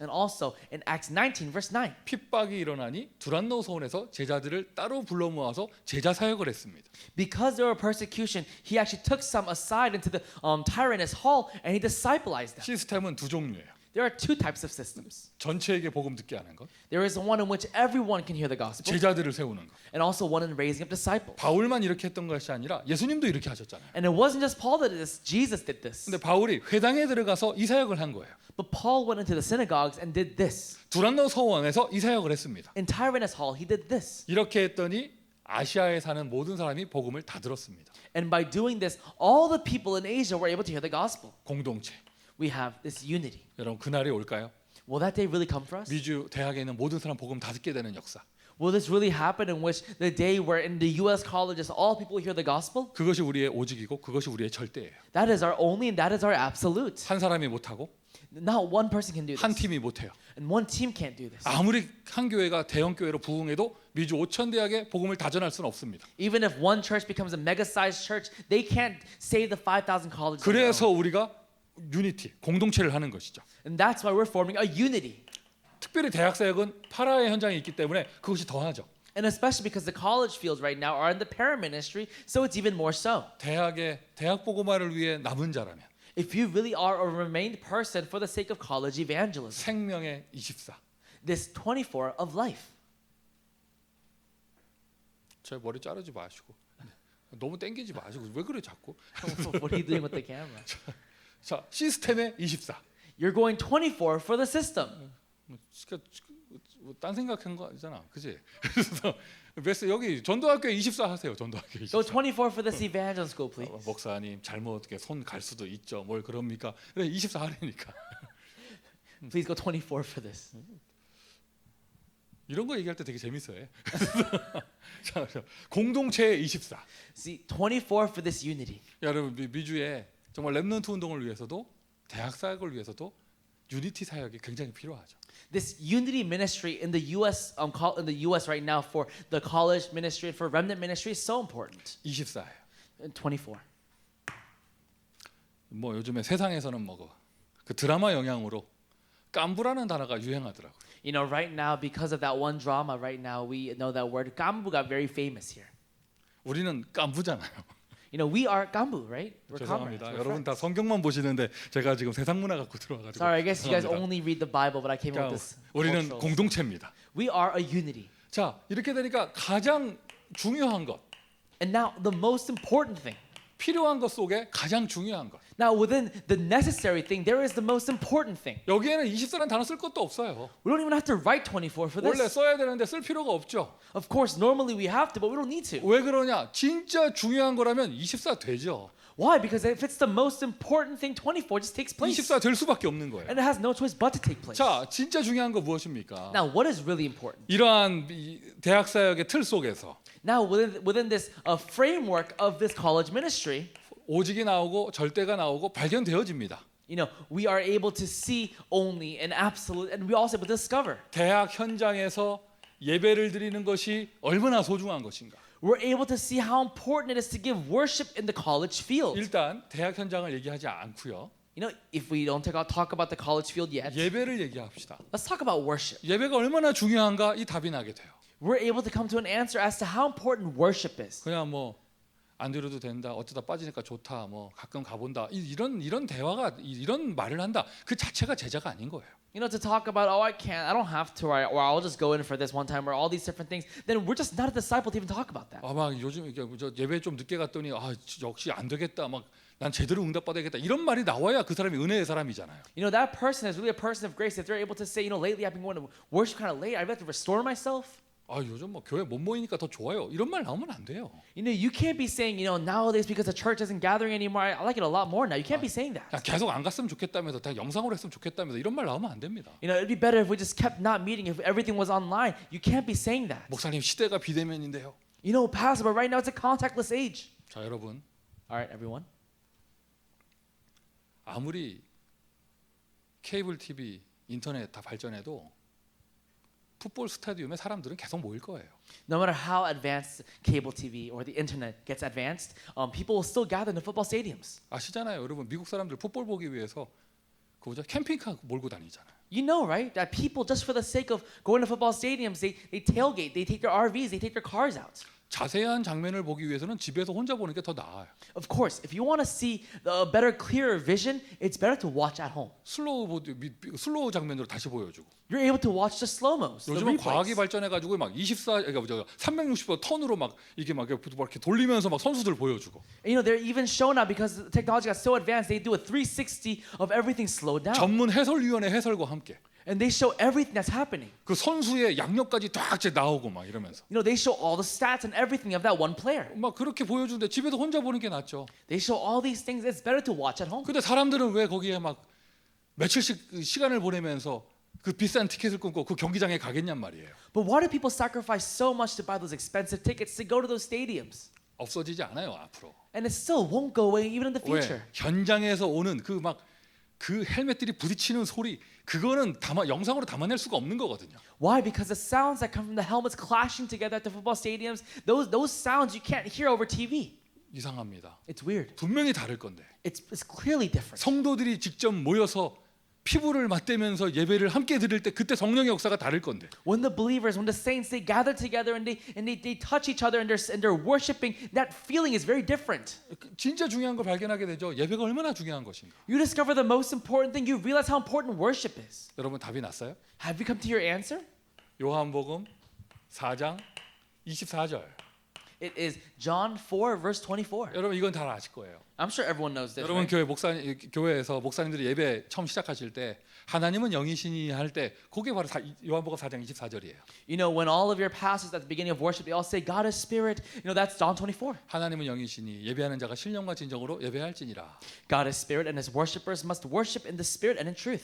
And also in Acts 19 verse 9. 핍박이 일어나니 두란노 서원에서 제자들을 따로 불러 모아서 제자 사역을 했습니다. Because there were persecution, he actually took some aside into the Tyrannus Hall and he disciplized them. 시스템은 두 종류예요. There are two types of systems. 전체에게 복음 듣게 하는 것, There is one in which everyone can hear the gospel, 제자들을 세우는 것. and also one in raising up disciples. 바울만 이렇게 했던 것이 아니라 예수님도 이렇게 하셨잖아요. And it wasn't just Paul that did this, Jesus did this. 근데 바울이 회당에 들어가서 이 사역을 한 거예요. But Paul went into the synagogues and did this. 두란노 서원에서 이 사역을 했습니다. In Tyrannus Hall, he did this. 이렇게 했더니 아시아에 사는 모든 사람이 복음을 다 들었습니다. And by doing this, all the people in Asia were able to hear the gospel. 공동체. We have this unity. 여러분 그날이 올까요? Will that day really come for us? 미주 대학에 있는 모든 사람 복음 다 듣게 되는 역사. Will this really happen in which the day where in the U.S. colleges all people hear the gospel? 그것이 우리의 오직이고 그것이 우리의 절대예요. That is our only and that is our absolute. 한 사람이 못하고 Not one person can do 한 this. 팀이 못해요. And one team can't do this. 아무리 한 교회가 대형 교회로 부흥해도 미주 5천 대학에 복음을 다 전할 수는 없습니다. Even if one church becomes a mega-sized church, they can't save the 5,000 colleges. on their 그래서 own. 우리가 유니티, 공동체를 하는 것이죠. And that's why we're forming a unity. 특별히 대학 사역은 파라의 현장에 있기 때문에 그것이 더하죠. And especially because the college fields right now are in the para-ministry, so it's even more so. 대학 복음화를 위해 남은 자라면 If you really are a remained person for the sake of college evangelism, 생명의 24. this 24 of life. 제 머리 자르지 마시고 너무 땡기지 마시고 왜 그래 자꾸. What are you doing with the camera? 자 시스템의 24. You're going 24 for the system. 딴 생각한 거 아니잖아, 그지? 그래서 베스 여기 전도학교에 24 하세요, 전도학교 24. Go 24 for this evangel school, please. 목사님 잘못 이렇게 손 갈 수도 있죠. 뭘 그럽니까? 그래 24 하려니까. Please go 24 for this. 이런 거 얘기할 때 되게 재밌어요. 자, 공동체의 24. See, 24 for this unity. 여러분 미주에 정말 렘넌트 운동을 위해서도 대학 사역을 위해서도 유니티 사역이 굉장히 필요하죠. This unity ministry in the U.S. In the U.S. right now for the college ministry and for remnant ministry is so important. 24예요. 24. 뭐 요즘에 세상에서는 그 드라마 영향으로 깐부라는 단어가 유행하더라고요. You know, right now because of that one drama, right now we know that word "kambu" got very famous here. 우리는 깐부잖아요. You know, we are kambu, right? We're comrades. 죄송합니다. We're 여러분 다 friends. 성경만 보시는데 제가 지금 세상 문화 갖고 들어와가지고. Sorry, I guess you guys 죄송합니다. only read the Bible, but I came up with this. 우리는 cultural- 공동체입니다. We are a unity. 자 이렇게 되니까 가장 중요한 것, And now the most important thing. 필요한 것 속에 가장 중요한 것. Now within the necessary thing, there is the most important thing. 여기에는 24라는 단어 쓸 것도 없어요. We don't even have to write 24 for 원래 this. 써야 되는데 쓸 필요가 없죠. Of course, normally we have to, but we don't need to. 왜 그러냐? 진짜 중요한 거라면 24 되죠. Why? Because if it's the most important thing, 24 just takes place. 24 될 수밖에 없는 거예요. And it has no choice but to take place. 자, 진짜 중요한 거 무엇입니까? Now, what is really important? 이러한 이 대학 사역의 틀 속에서 Now, within this framework of this college ministry, 오직이 나오고 절대가 나오고 발견되어집니다. you know, we are able to see only an absolute, and we also able to discover. 대학 현장에서 예배를 드리는 것이 얼마나 소중한 것인가. we're able to see how important it is to give worship in the college field. 일단 대학 현장을 얘기하지 않고요. You know, if we don't talk about the college field yet, 예배를 얘기합시다. let's talk about worship. 예배가 얼마나 중요한가 이 답이 나게 돼요. We're able to come to an answer as to how important worship is. 그냥 뭐 안 드려도 된다. 어쩌다 빠지니까 좋다. 뭐 가끔 가본다. 이런 대화가 이런 말을 한다. 그 자체가 제자가 아닌 거예요. You know, to talk about, oh, I can't, I don't have to, or I'll just go in for this one time, or all these different things, then we're just not a disciple to even talk about that. 막 요즘 이게 저 예배 좀 늦게 갔더니 역시 안 되겠다. 막 난 제대로 응답받아야겠다. 이런 말이 나와야 그 사람이 은혜의 사람이잖아요. You know, that person is really a person of grace. If they're able to say, you know, lately I've been going to worship kind of late, I've had to restore myself. 요즘 뭐 교회 못 모이니까 더 좋아요. 이런 말 나오면 안 돼요. You know, you can't be saying, you know, nowadays because the church isn't gathering anymore, I like it a lot more now. You can't be saying that. 그냥 계속 안 갔으면 좋겠다면서 다 영상으로 했으면 좋겠다면서 이런 말 나오면 안 됩니다. You know, it'd be better if we just kept not meeting, if everything was online. You can't be saying that. 목사님 시대가 비대면인데요. You know, Pastor, but right now it's a contactless age. 자 여러분 All right, everyone. 아무리 케이블 TV, 인터넷 다 발전해도 풋볼 스타디움에 사람들은 계속 모일 거예요. No matter how advanced cable TV or the internet gets advanced, people will still gather in the football stadiums. 아시잖아요, 여러분 미국 사람들 풋볼 보기 위해서 그 뭐죠 캠핑카 몰고 다니잖아요. You know, right? That people just for the sake of going to football stadiums, they tailgate, they take their RVs, they take their cars out. 자세한 장면을 보기 위해서는 집에서 혼자 보는 게 더 나아요. Of course, if you want to see the better, clearer vision, it's better to watch at home. 슬로우 장면으로 다시 보여주고. You're able to watch the slow-mos, the 요즘은 과학이 replays. 발전해가지고 막 360도 턴으로 막 이게 막 이렇게 돌리면서 막 선수들 보여주고. You know, they're even shown now because the technology got so advanced, they do a 360 of everything slowed down. 전문 해설위원회 해설과 함께 And they show everything that's happening. 그 선수의 양력까지 딱 나오고 막 이러면서. You know, they show all the stats and everything of that one player. 막 그렇게 보여주는데 집에서 혼자 보는 게 낫죠. They show all these things. It's better to watch at home. 근데 사람들은 왜 거기에 막 며칠씩 시간을 보내면서 그 비싼 티켓을 끊고 그 경기장에 가겠냔 말이에요. But why do people sacrifice so much to buy those expensive tickets to go to those stadiums? 없어지지 않아요 앞으로. And it still won't go away even in the future. 왜? 현장에서 오는 그 헬멧들이 부딪히는 소리 그거는 영상으로 담아낼 수가 없는 거거든요. Why? Because the sounds that come from the helmets clashing together at the football stadiums, those sounds you can't hear over TV. 이상합니다. It's weird. 분명히 다를 건데 It's clearly different. 성도들이 직접 모여서 피부를 맞대면서 예배를 함께 드릴 때 그때 성령의 역사가 다를 건데. When the believers, when the saints, they gather together and they touch each other and they're worshiping, that feeling is very different. 진짜 중요한 걸 발견하게 되죠. 예배가 얼마나 중요한 것인가. You discover the most important thing. You realize how important worship is. 여러분 답이 났어요? Have you come to your answer? 요한복음 4장 24절. It is John 4 verse 24. 여러분 이건 다 아실 거예요. I'm sure everyone knows this. 여러분 Right? 교회에서 목사님들이 예배 처음 시작하실 때 하나님은 영이시니 할 때 그게 바로 요한복음 4장 24절이에요. You know, when all of your pastors at the beginning of worship, they all say God is spirit. You know, that's John 24. 하나님은 영이시니 예배하는 자가 신령과 진정으로 예배할지니라. God is spirit and his worshipers must worship in the spirit and in truth.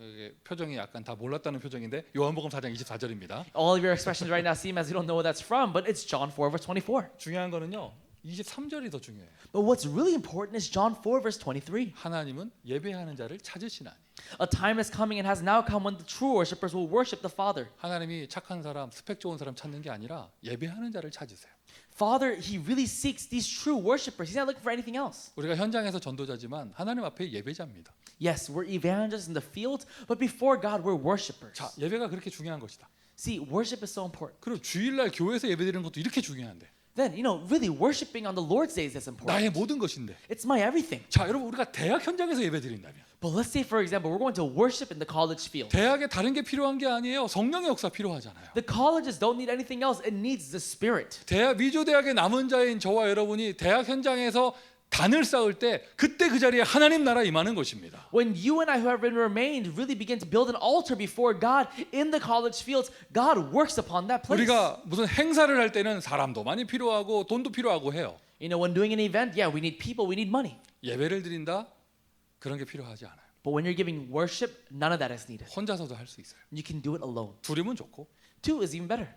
이게 표정이 약간 다 몰랐다는 표정인데 요한복음 4장 24절입니다. All of your expressions right now seem as you don't know what that's from, but it's John 4 verse 24. 중요한 거는요. 23절이 더 중요해요. But what's really important is John 4 verse 23. 하나님은 예배하는 자를 찾으시나니. A time is coming and has now come when the true worshipers will worship the Father. 하나님이 착한 사람, 스펙 좋은 사람 찾는 게 아니라 예배하는 자를 찾으세요. Father, he really seeks these true worshipers. He's not looking for anything else. 우리가 현장에서 전도자지만 하나님 앞에 예배자입니다. Yes, we're evangelists in the field, but before God, we're worshipers. 자, 예배가 그렇게 중요한 것이다. See, worship is so important. 그리고 주일날 교회에서 예배드리는 것도 이렇게 중요한데. Then, you know, really worshiping on the Lord's days is important. 나의 모든 것인데. It's my everything. 자, 여러분 우리가 대학 현장에서 예배드린다면 But let's say, for example, we're going to worship in the college field. 대학에 다른 게 필요한 게 아니에요. 성령의 역사 필요하잖아요. The colleges don't need anything else. It needs the Spirit. 미주 대학의 남은 자인 저와 여러분이 대학 현장에서 단을 쌓을 때 그때 그 자리에 하나님 나라 임하는 것입니다. When you and I who have remained really begin to build an altar before God in the college fields, God works upon that place. 우리가 무슨 행사를 할 때는 사람도 많이 필요하고 돈도 필요하고 해요. You know, when doing an event, yeah, we need people, we need money. 예배를 드린다? 그런 게 필요하지 않아요. But when you're giving worship, none of that is needed. 혼자서도 할 수 있어요. You can do it alone. 둘이면 좋고 Two is even better.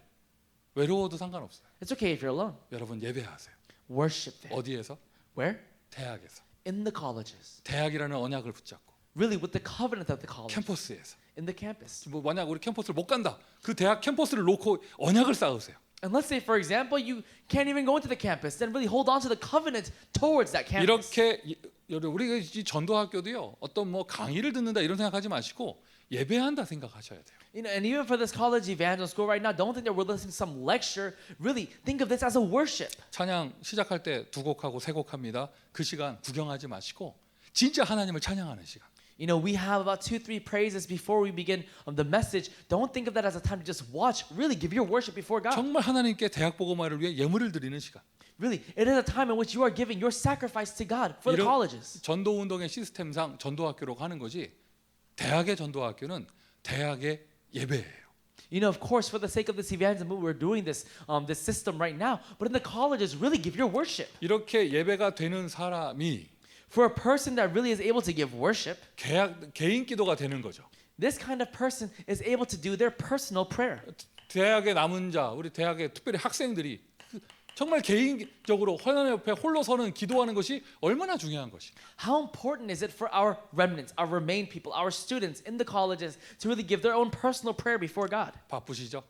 외로워도 상관없어요. It's okay if you're alone. 여러분 예배하세요. Worship there. 어디에서? Where? 대학에서. In the colleges. 대학이라는 언약을 붙잡고 Really with the covenant of the college. 캠퍼스에서. In the campus. 뭐 만약 우리 캠퍼스를 못 간다. 그 대학 캠퍼스를 놓고 언약을 쌓으세요. And let's say, for example, you can't even go into the campus, then really hold on to the covenant towards that campus. 이렇게 우리가 이 전도학교도요. 어떤 뭐 강의를 듣는다 이런 생각하지 마시고 예배한다 생각하셔야 돼요. You know, and even for this college evangel school right now, don't think that we're listening to some lecture. Really, think of this as a worship. 찬양 시작할 때 두 곡하고 세 곡합니다. 그 시간 구경하지 마시고 진짜 하나님을 찬양하는 시간. You know, we have about 2-3 praises before we begin the message. Don't think of that as a time to just watch. Really, give your worship before God. 정말 하나님께 대학 복음화를 위해 예물을 드리는 시간. Really, it is a time in which you are giving your sacrifice to God for the 이런 colleges. 전도 운동의 시스템상 전도학교로 하는 거지. 대학의 전도학교는 대학의 예배예요. You know, of course, for the sake of this evangelism movement, we're doing this this system right now. But in the colleges, really give your worship. 이렇게 예배가 되는 사람이 For a person that really is able to give worship, 개인 기도가 되는 거죠. this kind of person is able to do their personal prayer. 대학에 남은 자, 우리 대학의 특별히 학생들이 정말 개인적으로 하나님 옆에 홀로 서는 기도하는 것이 얼마나 중요한 것이. How important is it for our remnants, our remain people, our students in the colleges to really give their own personal prayer before God? 바쁘시죠?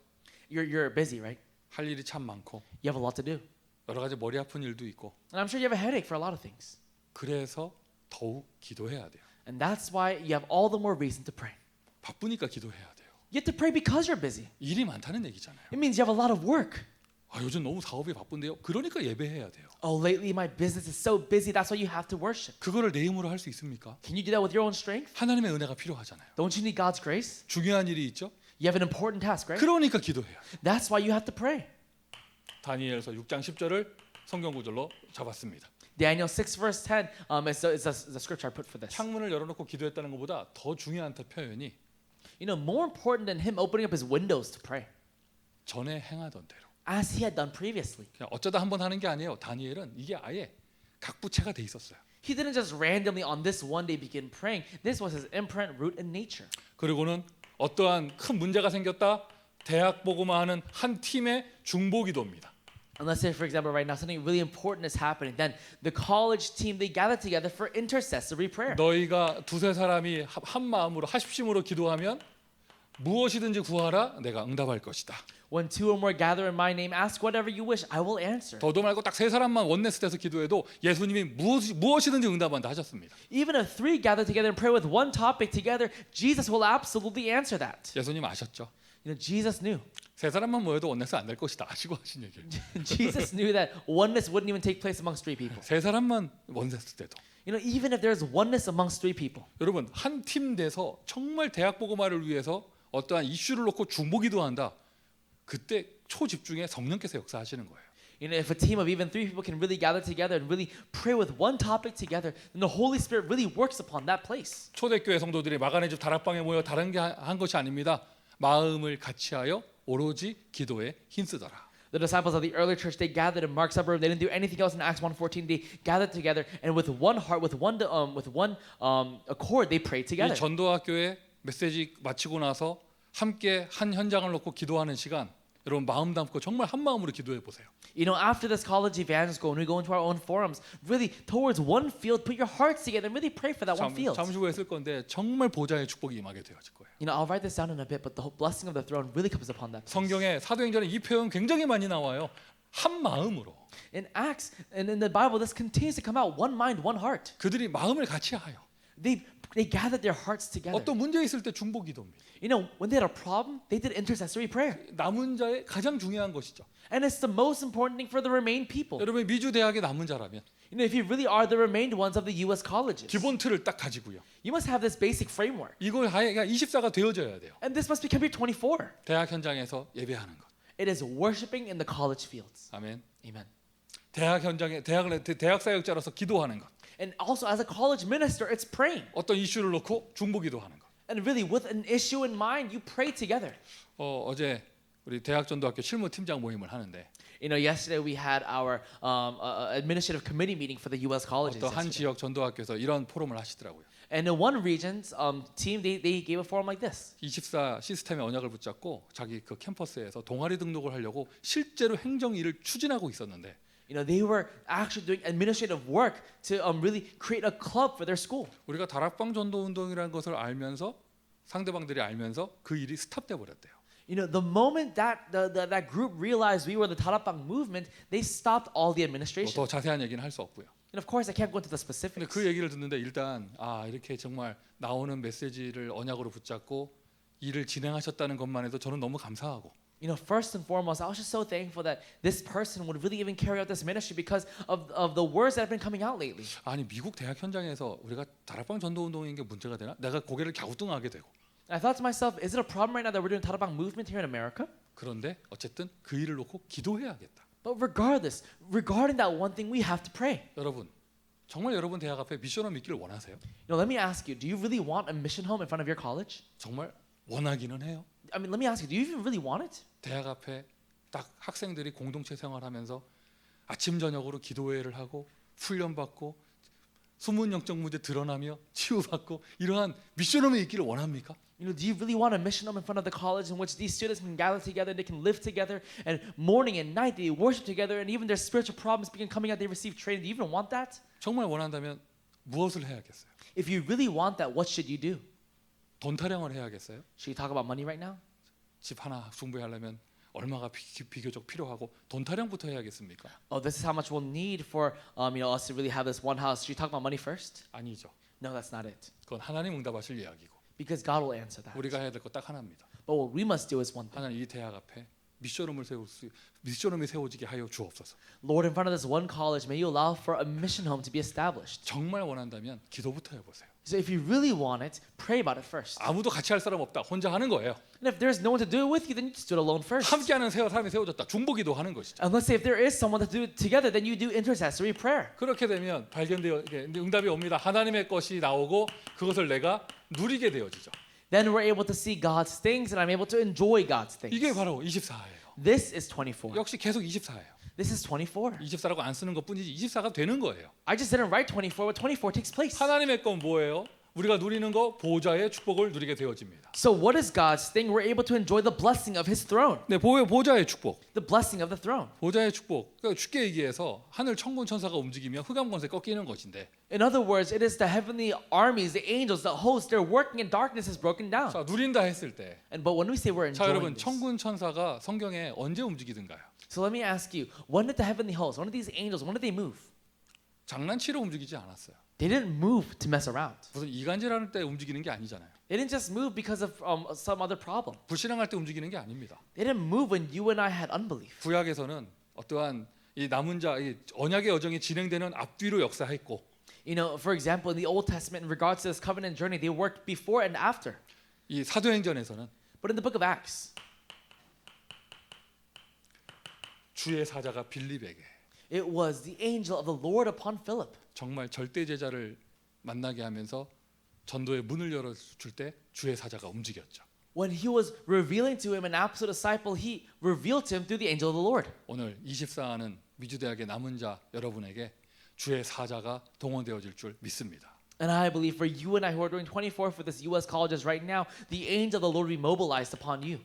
You're busy, right? 할 일이 참 많고 You have a lot to do. 여러 가지 머리 아픈 일도 있고 And I'm sure you have a headache for a lot of things. 그래서 더욱 기도해야 돼요. And that's why you have all the more reason to pray. 바쁘니까 기도해야 돼요. You have to pray because you're busy. 일이 많다는 얘기잖아요. It means you have a lot of work. 아, 요즘 너무 사업이 바쁜데요. 그러니까 예배해야 돼요. Oh, lately my business is so busy. That's why you have to worship. 그거를 내 힘으로 할 수 있습니까? Can you do that with your own strength? 하나님의 은혜가 필요하잖아요. Don't you need God's grace? 중요한 일이 있죠. You have an important task, right? 그러니까 기도해야 돼요. That's why you have to pray. 다니엘서 6장 10절을 성경 구절로 잡았습니다. Daniel 6 verse 10 is the scripture I put for this. 창문을 열어놓고 기도했다는 것보다 더 중요한 표현이 You know, more important than him opening up his windows to pray, 전에 행하던 대로. as he had done previously. 그냥 어쩌다 한번 하는 게 아니에요. 다니엘은 이게 아예 각부채가 돼 있었어요. He didn't just randomly on this one day begin praying. This was his imprint, root in nature. 그리고는 어떠한 큰 문제가 생겼다. 대학 복음화하는 한 팀의 중보기도입니다. And let's say, for example, right now something really important is happening. Then the college team, they gather together for intercessory prayer. 너희가 두세 사람이 한 마음으로 합심으로 기도하면 무엇이든지 구하라 내가 응답할 것이다. When two or more gather in my name, ask whatever you wish, I will answer. 더도 말고 딱 세 사람만 원네스 돼서 기도해도 예수님이 무엇이든지 응답한다 하셨습니다. Even if three gather together and pray with one topic together, Jesus will absolutely answer that. 예수님 아셨죠? You know, Jesus knew. 세 사람만 모여도 원네스 안 될 것이다 아시고 하신 얘기예요. Jesus knew that oneness wouldn't even take place amongst three people. 세 사람만 원네스 돼도 You know, even if there's oneness amongst three people. 여러분 한 팀 돼서 정말 대학 복음화를 위해서 어떠한 이슈를 놓고 중보기도한다. 그때 초집중에 성령께서 역사하시는 거예요. You know, if a team of even three people can really gather together and really pray with one topic together, then the Holy Spirit really works upon that place. 초대교회 성도들이 마가네 집 다락방에 모여 다른 게 한 것이 아닙니다. 마음을 같이하여 오로지 기도에 힘쓰더라. The disciples of the early church, they gathered in Mark's upper room. They didn't do anything else in Acts 1:14. They gathered together and with one heart, with one accord, they prayed 이 together. 전도학교에 메시지 마치고 나서 함께 한 현장을 놓고 기도하는 시간 여러분 마음 담고 정말 한 마음으로 기도해 보세요. You know, after this college evangelical school, when we go into our own forums, really towards one field, put your hearts together and really pray for that one field. 잠시 후에 쓸 건데 정말 보좌의 축복이 임하게 되어질 거예요. You know, I'll write this down in a bit, but the whole blessing of the throne really comes upon that. 성경에 사도행전에 이 표현 굉장히 많이 나와요. 한 마음으로. In Acts and in the Bible, this continues to come out. One mind, one heart. 그들이 마음을 같이 하여. They gathered their hearts together. 어떤 문제 있을 때 중보기도입니다. You know, when they had a problem, they did intercessory prayer. 남은 자의 가장 중요한 것이죠. And it's the most important thing for the remained people. 여러분 미주 대학의 남은 자라면 You know, if you really are the remained ones of the U.S. colleges, 기본 틀을 딱 가지고요. you must have this basic framework. 이걸 아예 24가 되어져야 돼요. And this must become your 24. 대학 현장에서 예배하는 것. It is worshiping in the college fields. 아멘. Amen. 대학 현장에 대학 사역자로서 기도하는 것. And also as a college minister, it's praying. 어떤 이슈를 놓고 중보기도하는 것. And really with an issue in mind, you pray together. 어제 우리 대학전도학교 실무팀장 모임을 하는데 You know, yesterday we had our administrative committee meeting for the U.S. colleges. 어떤 한 yesterday. 지역 전도학교에서 이런 포럼을 하시더라고요. And in one region's team, they gave a forum like this. 24 시스템의 언약을 붙잡고 자기 그 캠퍼스에서 동아리 등록을 하려고 실제로 행정 일을 추진하고 있었는데 You know, they were actually doing administrative work to really create a club for their school. 우리가 다락방 전도 운동이라는 것을 알면서 상대방들이 알면서 그 일이 스탑돼 버렸대요. You know, the moment that that group realized we were the Tarapang movement, they stopped all the administration. 더 자세한 얘기는 할 수 없고요. And of course, I can't go into the 근데 specifics. 그 얘기를 듣는데 일단 이렇게 정말 나오는 메시지를 언약으로 붙잡고 일을 진행하셨다는 것만 해도 저는 너무 감사하고 You know, first and foremost, I was just so thankful that this person would really even carry out this ministry because of the words that have been coming out lately. 아니 미국 대학 현장에서 우리가 다락방 전도 운동인 게 문제가 되나? 내가 고개를 갸우뚱하게 되고 And I thought to myself, is it a problem right now that we're doing Tarapang movement here in America? 그런데 어쨌든 그 일을 놓고 기도해야겠다. But regardless, regarding that one thing, we have to pray. 여러분 정말 여러분 대학 앞에 미션을 믿기를 원하세요? You know, let me ask you, do you really want a mission home in front of your college? 정말 원하기는 해요. I mean, let me ask you, do you even really want it? 대학 앞에 딱 학생들이 공동체 생활하면서 아침 저녁으로 기도회를 하고 훈련받고 숨은 영적 문제 드러나며 치유받고 이러한 미션홈에 있기를 원합니까? You know, do you really want a mission home in front of the college in which these students can gather together, they can live together, and morning and night they worship together, and even their spiritual problems begin coming out, they receive training? Do you even want that? 정말 원한다면 무엇을 해야겠어요? If you really want that, what should you do? 돈 타령을 해야겠어요? Should you talk about money right now? 집 하나 중부하려면 얼마가 비교적 필요하고 돈 타령부터 해야겠습니까? Oh, this is how much we'll need for us to really have this one house. Should you talk about money first? 아니죠. No, that's not it. 그건 하나님 응답하실 이야기고 Because God will answer that. 우리가 해야 될 거 딱 하나입니다. But what we must do is one thing. 하나님 이 대학 앞에 미션홈이 세워지게 하여 주옵소서. Lord, in front of this one college, may you allow for a mission home to be established. 정말 원한다면 기도부터 해보세요. So if you really want it, pray about it first. 아무도 같이 할 사람 없다. 혼자 하는 거예요. And if there's no one to do it with you, then you just do it alone first. 함께하는 사람이 세워졌다. 중보기도 하는 것이죠. And let's say if there is someone to do it together, then you do intercessory prayer. 그렇게 되면 발견되어 응답이 옵니다. 하나님의 것이 나오고 그것을 내가 누리게 되어지죠. Then we're able to see God's things, and I'm able to enjoy God's things. 이게 바로 24예요. This is 24. 역시 계속 24예요. This is 24. 24라고 안 쓰는 것뿐이지 24가 되는 거예요. I just didn't write 24, but 24 takes place. 하나님의 건 뭐예요? 우리가 누리는 거 보좌의 축복을 누리게 되어집니다. So what is God's thing? We're able to enjoy the blessing of His throne. 네, 보좌의 축복. The blessing of the throne. 보좌의 축복. 그러니까 쉽게 얘기해서 하늘 천군 천사가 움직이면 흑암 권세 꺾이는 것인데. In other words, it is the heavenly armies, the angels, the hosts, they're working and darkness is broken down. 자, 누린다 했을 때. And but when we say we're 자, 여러분 enjoying this, 천군 천사가 성경에 언제 움직이든가요? so let me ask you, when did the heavenly hosts, when did these angels, when did they move? 장난치러 움직이지 않았어요. They didn't move to mess around. 무슨 이간질하는 때 움직이는 게 아니잖아요. They didn't just move because of some other problem. 불신앙할 때 움직이는 게 아닙니다. They didn't move when you and I had unbelief. 구약에서는 어떠한 이 남은 자, 이 언약의 여정이 진행되는 앞뒤로 역사했고, You know, for example, in the Old Testament, in regards to this covenant journey, they worked before and after. 이 사도행전에서는 But in the book of Acts, 주의 사자가 빌립에게 it was the angel of the Lord upon Philip. 정말 절대 제자를 만나게 하면서 전도의 문을 열어줄 때 주의 사자가 움직였죠. When he was revealing to him an absolute disciple, he revealed to him through the angel of the Lord. 오늘 24하는 미주대학의 남은 자 여러분에게 주의 사자가 동원되어질 줄 믿습니다. And I believe for you and I who are doing 24 for this U.S. colleges right now, the angel of the Lord will be mobilized upon you.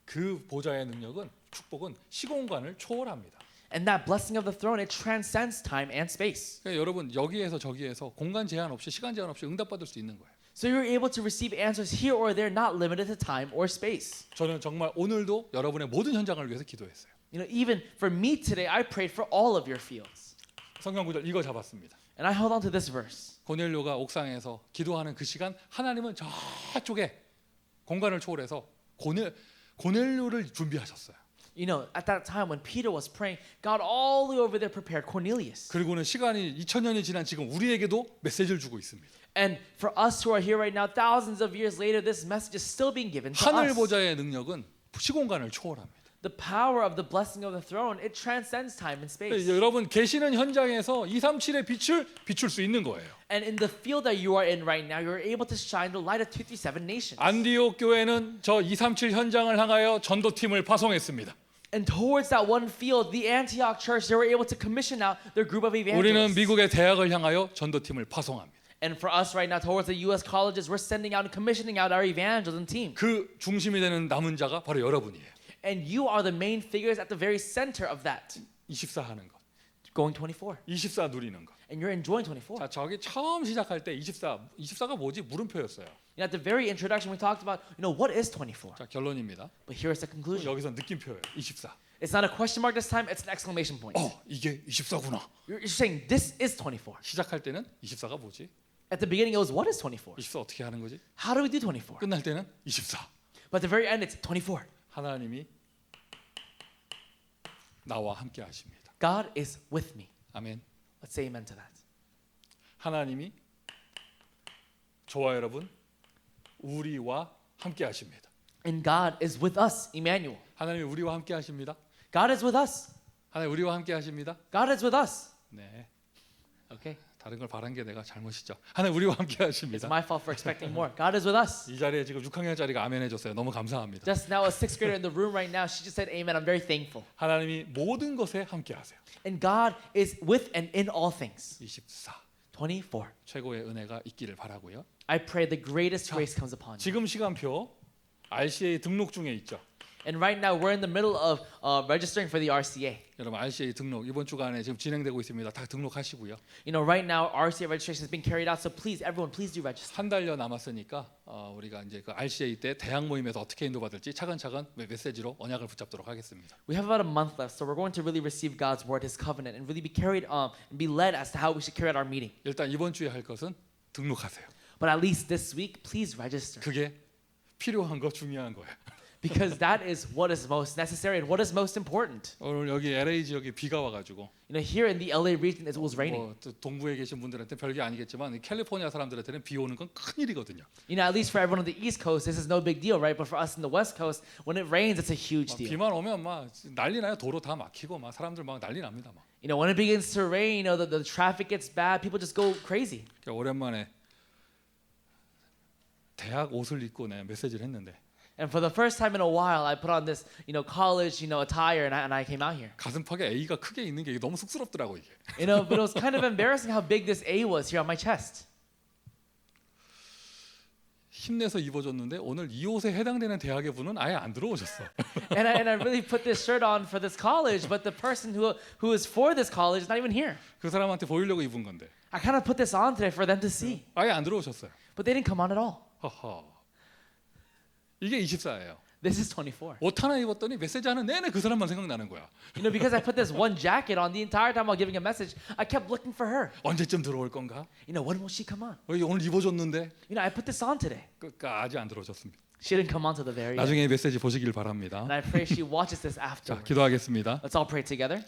그 보좌의 능력은 축복은 시공간을 초월합니다. And that blessing of the throne, it transcends time and space. 그러니까 여러분 여기에서 저기에서 공간 제한 없이 시간 제한 없이 응답받을 수 있는 거예요. So you're able to receive answers here or there, not limited to time or space. 저는 정말 오늘도 여러분의 모든 현장을 위해서 기도했어요. You know, even for me today, I prayed for all of your fields. 성경 구절 이거 잡았습니다. And I held on to this verse. 고넬료가 옥상에서 기도하는 그 시간 하나님은 저쪽에 공간을 초월해서 고넬료를 준비하셨어요. You know, at that time when Peter was praying, God all the way over there prepared Cornelius. 그리고는 시간이 2000년이 지난 지금 우리에게도 메시지를 주고 있습니다. And for us who are here right now, thousands of years later, this message is still being given to 하늘 us. 보좌의 능력은 시공간을 초월합니다. The power of the blessing of the throne, it transcends time and space. 여러분 계시는 현장에서 237의 빛을 비출 수 있는 거예요. And in the field that you are in right now, you're able to shine the light of 237 nations. 안디옥 교회는 저 237 현장을 향하여 전도팀을 파송했습니다. And towards that one field, the Antioch church, they were able to commission out their group of 우리는 evangelists. 미국의 대학을 향하여 전도팀을 파송합니다. And for us right now, towards the U.S. colleges, we're sending out and commissioning out our evangelism team. 그 중심이 되는 남은 자가 바로 여러분이에요. And you are the main figures at the very center of that. 24 하는 것. going 24. 24 누리는 거. And you're enjoying 24. 자, 저기 처음 시작할 때 24가 뭐지? 물음표였어요. At the very introduction, we talked about, what is 24? 자, 결론입니다. But here's the conclusion. 여기서 느낌표예요. 24. It's not a question mark this time, it's an exclamation point. 이게 24구나. You're saying this is 24. 시작할 때는 24가 뭐지? At the beginning, it was what is 24? 24 어떻게 하는 거지? How do we do 24? 끝날 때는 24. But at the very end, it's 24. 하나님이 나와 함께 하십니다. God is with me. 아멘. Let's say amen to that. 하나님이 저와 여러분 우리와 함께 하십니다. And God is with us, Emmanuel. 하나님이 우리와 함께 하십니다. God is with us. 하나님 우리와 함께 하십니다. God is with us. 네. Okay. 다른 걸 바란 게 내가 잘못이죠. 하나님 우리와 함께 It's 하십니다. my fault for expecting more. God is with us. 이 자리에 지금 6학년짜리가 아멘 해줬어요. 너무 감사합니다. Just now, a sixth grader in the room right now, she just said amen. I'm very thankful. 하나님이 모든 것에 함께 하세요. And God is with and in all things. 24. 24. 최고의 은혜가 있기를 바라고요. I pray the greatest grace comes upon you. 지금 시간표 RCA 등록 중에 있죠. And right now, we're in the middle of registering for the RCA. 여러분 RCA 등록 이번 주간에 지금 진행되고 있습니다. 다 등록하시고요. Right now, RCA registration is being carried out. So please, everyone, please do register. 한 달여 남았으니까 우리가 이제 그 RCA 때 대학 모임에서 어떻게 인도받을지 차근차근 메시지로 언약을 붙잡도록 하겠습니다. We have about a month left, so we're going to really receive God's word, His covenant, and really be carried and be led as to how we should carry out our meeting. 일단 이번 주에 할 것은 등록하세요. But at least this week, please register. 그게 필요한 거 중요한 거예요. Because that is what is most necessary and what is most important. 오늘 여기 LA 지역에 비가 와가지고 Here in the LA region, it was raining. 또 동부에 계신 분들한테 별게 아니겠지만 캘리포니아 사람들한테는 비 오는 건 큰 일이거든요. At least for everyone on the East Coast, this is no big deal, right? But for us in the West Coast, when it rains, it's a huge deal. 비만 오면 막 난리 나요. 도로 다 막히고 막 사람들 막 난리 납니다. 막. When it begins to rain, the traffic gets bad. People just go crazy. 오랜만에 대학 옷을 입고 내 메시지를 했는데 And for the first time in a while, I put on this, college, attire, and I came out here. 가슴팍에 A가 크게 있는 게 너무 쑥스럽더라고 이게. But it was kind of embarrassing how big this A was here on my chest. 힘내서 입어줬는데 오늘 이 옷에 해당되는 대학의 분은 아예 안 들어오셨어. and I really put this shirt on for this college, but the person who is for this college is not even here. 그 사람한테 보이려고 입은 건데 I kind of put this on today for them to see, 아예 안 들어오셨어요. but they didn't come on at all. 허허. 이게 24예요. This is 24. 옷 하나 입었더니 메시지 하는 내내 그 사람만 생각나는 거야. Because I put this one jacket on the entire time while giving a message, I kept looking for her. 언제쯤 들어올 건가? When will she come on? 오늘 입어줬는데 I put this on today. 끝까지 안 들어오셨습니다. She didn't come on to the very end. 나중에 이 메시지 보시길 바랍니다. And I pray she watches this 자, afterwards. 기도하겠습니다. Let's all pray together.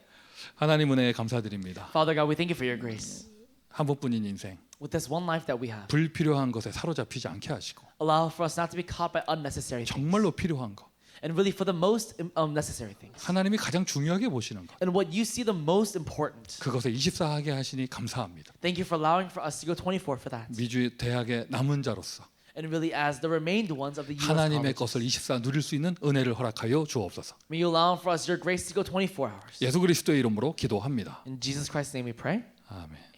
하나님 은혜에 감사드립니다. Father God, we thank you for your grace. 한 번뿐인 인생 With this one life that we have, 불필요한 것에 사로잡히지 않게 하시고 allow for us not to be caught by unnecessary things. 정말로 필요한 것 And really for the most necessary things. 하나님이 가장 중요하게 보시는 것 And what you see the most important. 그것에 24하게 하시니 감사합니다. Thank you for allowing for us to go 24 for that. 미주 대학의 남은 자로서 And really as the remained ones of the U.S. 하나님의 colleges. 것을 24 누릴 수 있는 은혜를 허락하여 주옵소서. May you allow for us your grace to go 24 hours. 예수 그리스도의 이름으로 기도합니다. In Jesus Christ's name we pray. 아멘.